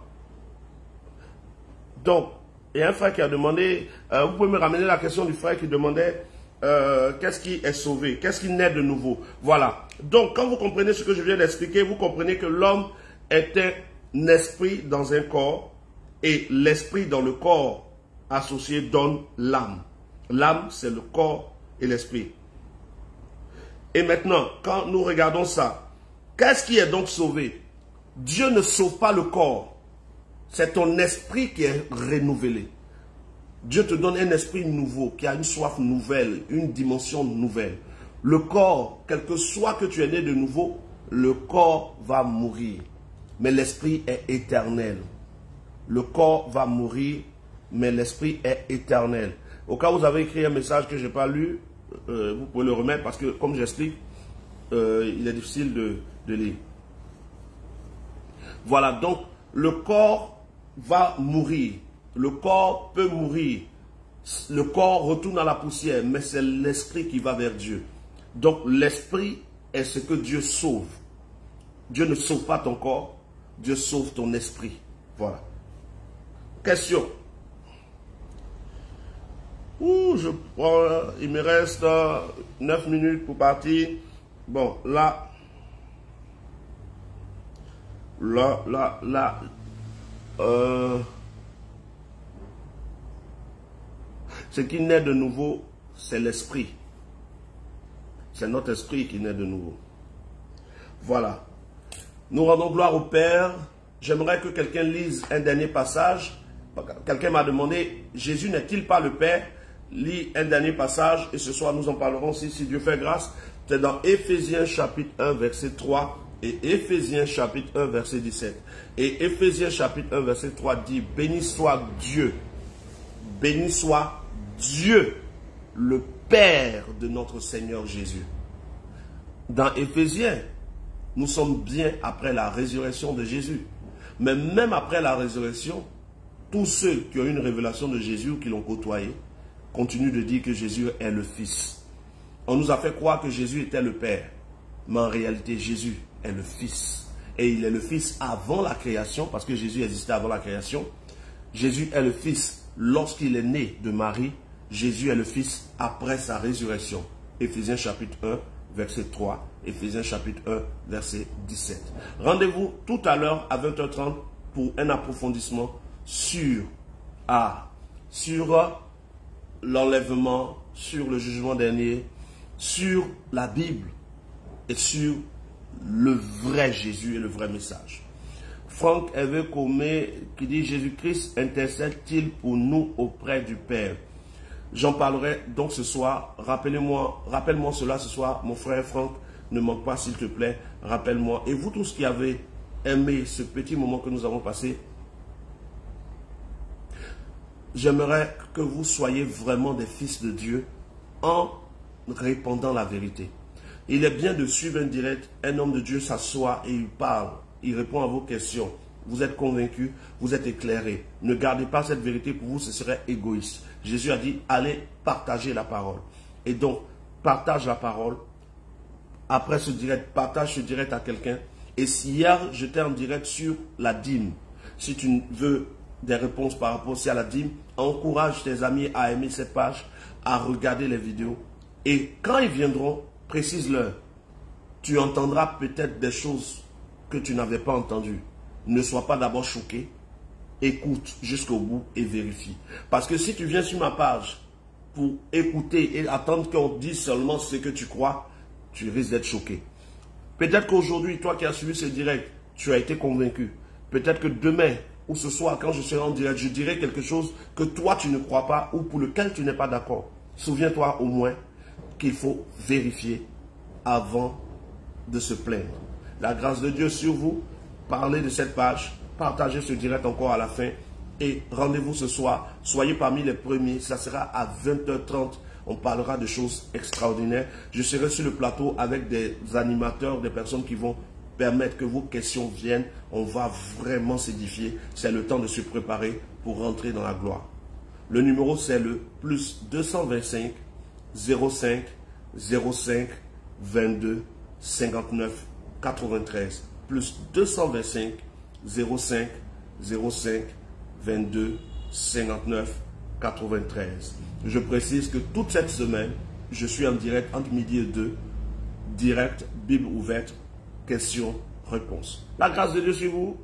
Donc, il y a un frère qui a demandé, vous pouvez me ramener la question du frère qui demandait, qu'est-ce qui est sauvé, qu'est-ce qui naît de nouveau. Voilà. Donc, quand vous comprenez ce que je viens d'expliquer, vous comprenez que l'homme est un esprit dans un corps, et l'esprit dans le corps associé donne l'âme. L'âme, c'est le corps et l'esprit. Et maintenant, quand nous regardons ça, qu'est-ce qui est donc sauvé? Dieu ne sauve pas le corps. C'est ton esprit qui est renouvelé. Dieu te donne un esprit nouveau, qui a une soif nouvelle, une dimension nouvelle. Le corps, quel que soit que tu es né de nouveau, le corps va mourir. Mais l'esprit est éternel. Le corps va mourir, mais l'esprit est éternel. Au cas où vous avez écrit un message que je n'ai pas lu, vous pouvez le remettre parce que, comme j'explique, il est difficile de lire. Voilà, donc le corps va mourir. Le corps peut mourir. Le corps retourne à la poussière, mais c'est l'esprit qui va vers Dieu. Donc l'esprit est ce que Dieu sauve. Dieu ne sauve pas ton corps, Dieu sauve ton esprit. Voilà. Question. Il me reste 9 minutes pour partir. Bon, ce qui naît de nouveau, c'est l'esprit. C'est notre esprit qui naît de nouveau. Voilà. Nous rendons gloire au Père. J'aimerais que quelqu'un lise un dernier passage. Quelqu'un m'a demandé, Jésus n'est-il pas le Père? Lis un dernier passage et ce soir nous en parlerons si Dieu fait grâce. C'est dans Éphésiens chapitre 1 verset 3 et Éphésiens chapitre 1 verset 17. Et Éphésiens chapitre 1 verset 3 dit, béni soit Dieu, le Père de notre Seigneur Jésus. Dans Éphésiens, nous sommes bien après la résurrection de Jésus. Mais même après la résurrection, tous ceux qui ont eu une révélation de Jésus ou qui l'ont côtoyé, continuent de dire que Jésus est le Fils. On nous a fait croire que Jésus était le Père. Mais en réalité, Jésus est le Fils. Et il est le Fils avant la création, parce que Jésus existait avant la création. Jésus est le Fils lorsqu'il est né de Marie. Jésus est le Fils après sa résurrection. Éphésiens chapitre 1, verset 3. Éphésiens chapitre 1, verset 17. Rendez-vous tout à l'heure à 20h30 pour un approfondissement sur l'enlèvement, sur le jugement dernier, sur la Bible et sur le vrai Jésus et le vrai message. Franck Hervé Comé qui dit, Jésus-Christ intercède-t-il pour nous auprès du Père? J'en parlerai donc ce soir. Rappelle-moi cela ce soir, mon frère Franck. Ne manque pas, s'il te plaît. Rappelle-moi. Et vous tous qui avez aimé ce petit moment que nous avons passé, j'aimerais que vous soyez vraiment des fils de Dieu en répandant la vérité. Il est bien de suivre un direct. Un homme de Dieu s'assoit et il parle. Il répond à vos questions. Vous êtes convaincus, vous êtes éclairés. Ne gardez pas cette vérité pour vous, ce serait égoïste. Jésus a dit, allez partager la parole. Et donc, partage la parole. Après ce direct, partage ce direct à quelqu'un. Et si hier, j'étais en direct sur la dîme, si tu veux des réponses par rapport aussi à la dîme, encourage tes amis à aimer cette page, à regarder les vidéos. Et quand ils viendront, précise-leur. Tu entendras peut-être des choses que tu n'avais pas entendues. Ne sois pas d'abord choqué. Écoute jusqu'au bout et vérifie. Parce que si tu viens sur ma page pour écouter et attendre qu'on dise seulement ce que tu crois, tu risques d'être choqué. Peut-être qu'aujourd'hui, toi qui as suivi ce direct, tu as été convaincu. Peut-être que demain ou ce soir, quand je serai en direct, je dirai quelque chose que toi tu ne crois pas ou pour lequel tu n'es pas d'accord. Souviens-toi au moins qu'il faut vérifier avant de se plaindre. La grâce de Dieu sur vous. Parlez de cette page. Partagez ce direct encore à la fin. Et rendez-vous ce soir. Soyez parmi les premiers. Ça sera à 20h30. On parlera de choses extraordinaires. Je serai sur le plateau avec des animateurs, des personnes qui vont permettre que vos questions viennent. On va vraiment s'édifier. C'est le temps de se préparer pour rentrer dans la gloire. Le numéro, c'est le plus 225 05 05 22 59 93. Plus 225 05 05 22 59 93. Je précise que toute cette semaine, je suis en direct entre midi et 2. Direct, Bible ouverte, questions, réponses. La grâce de Dieu sur vous.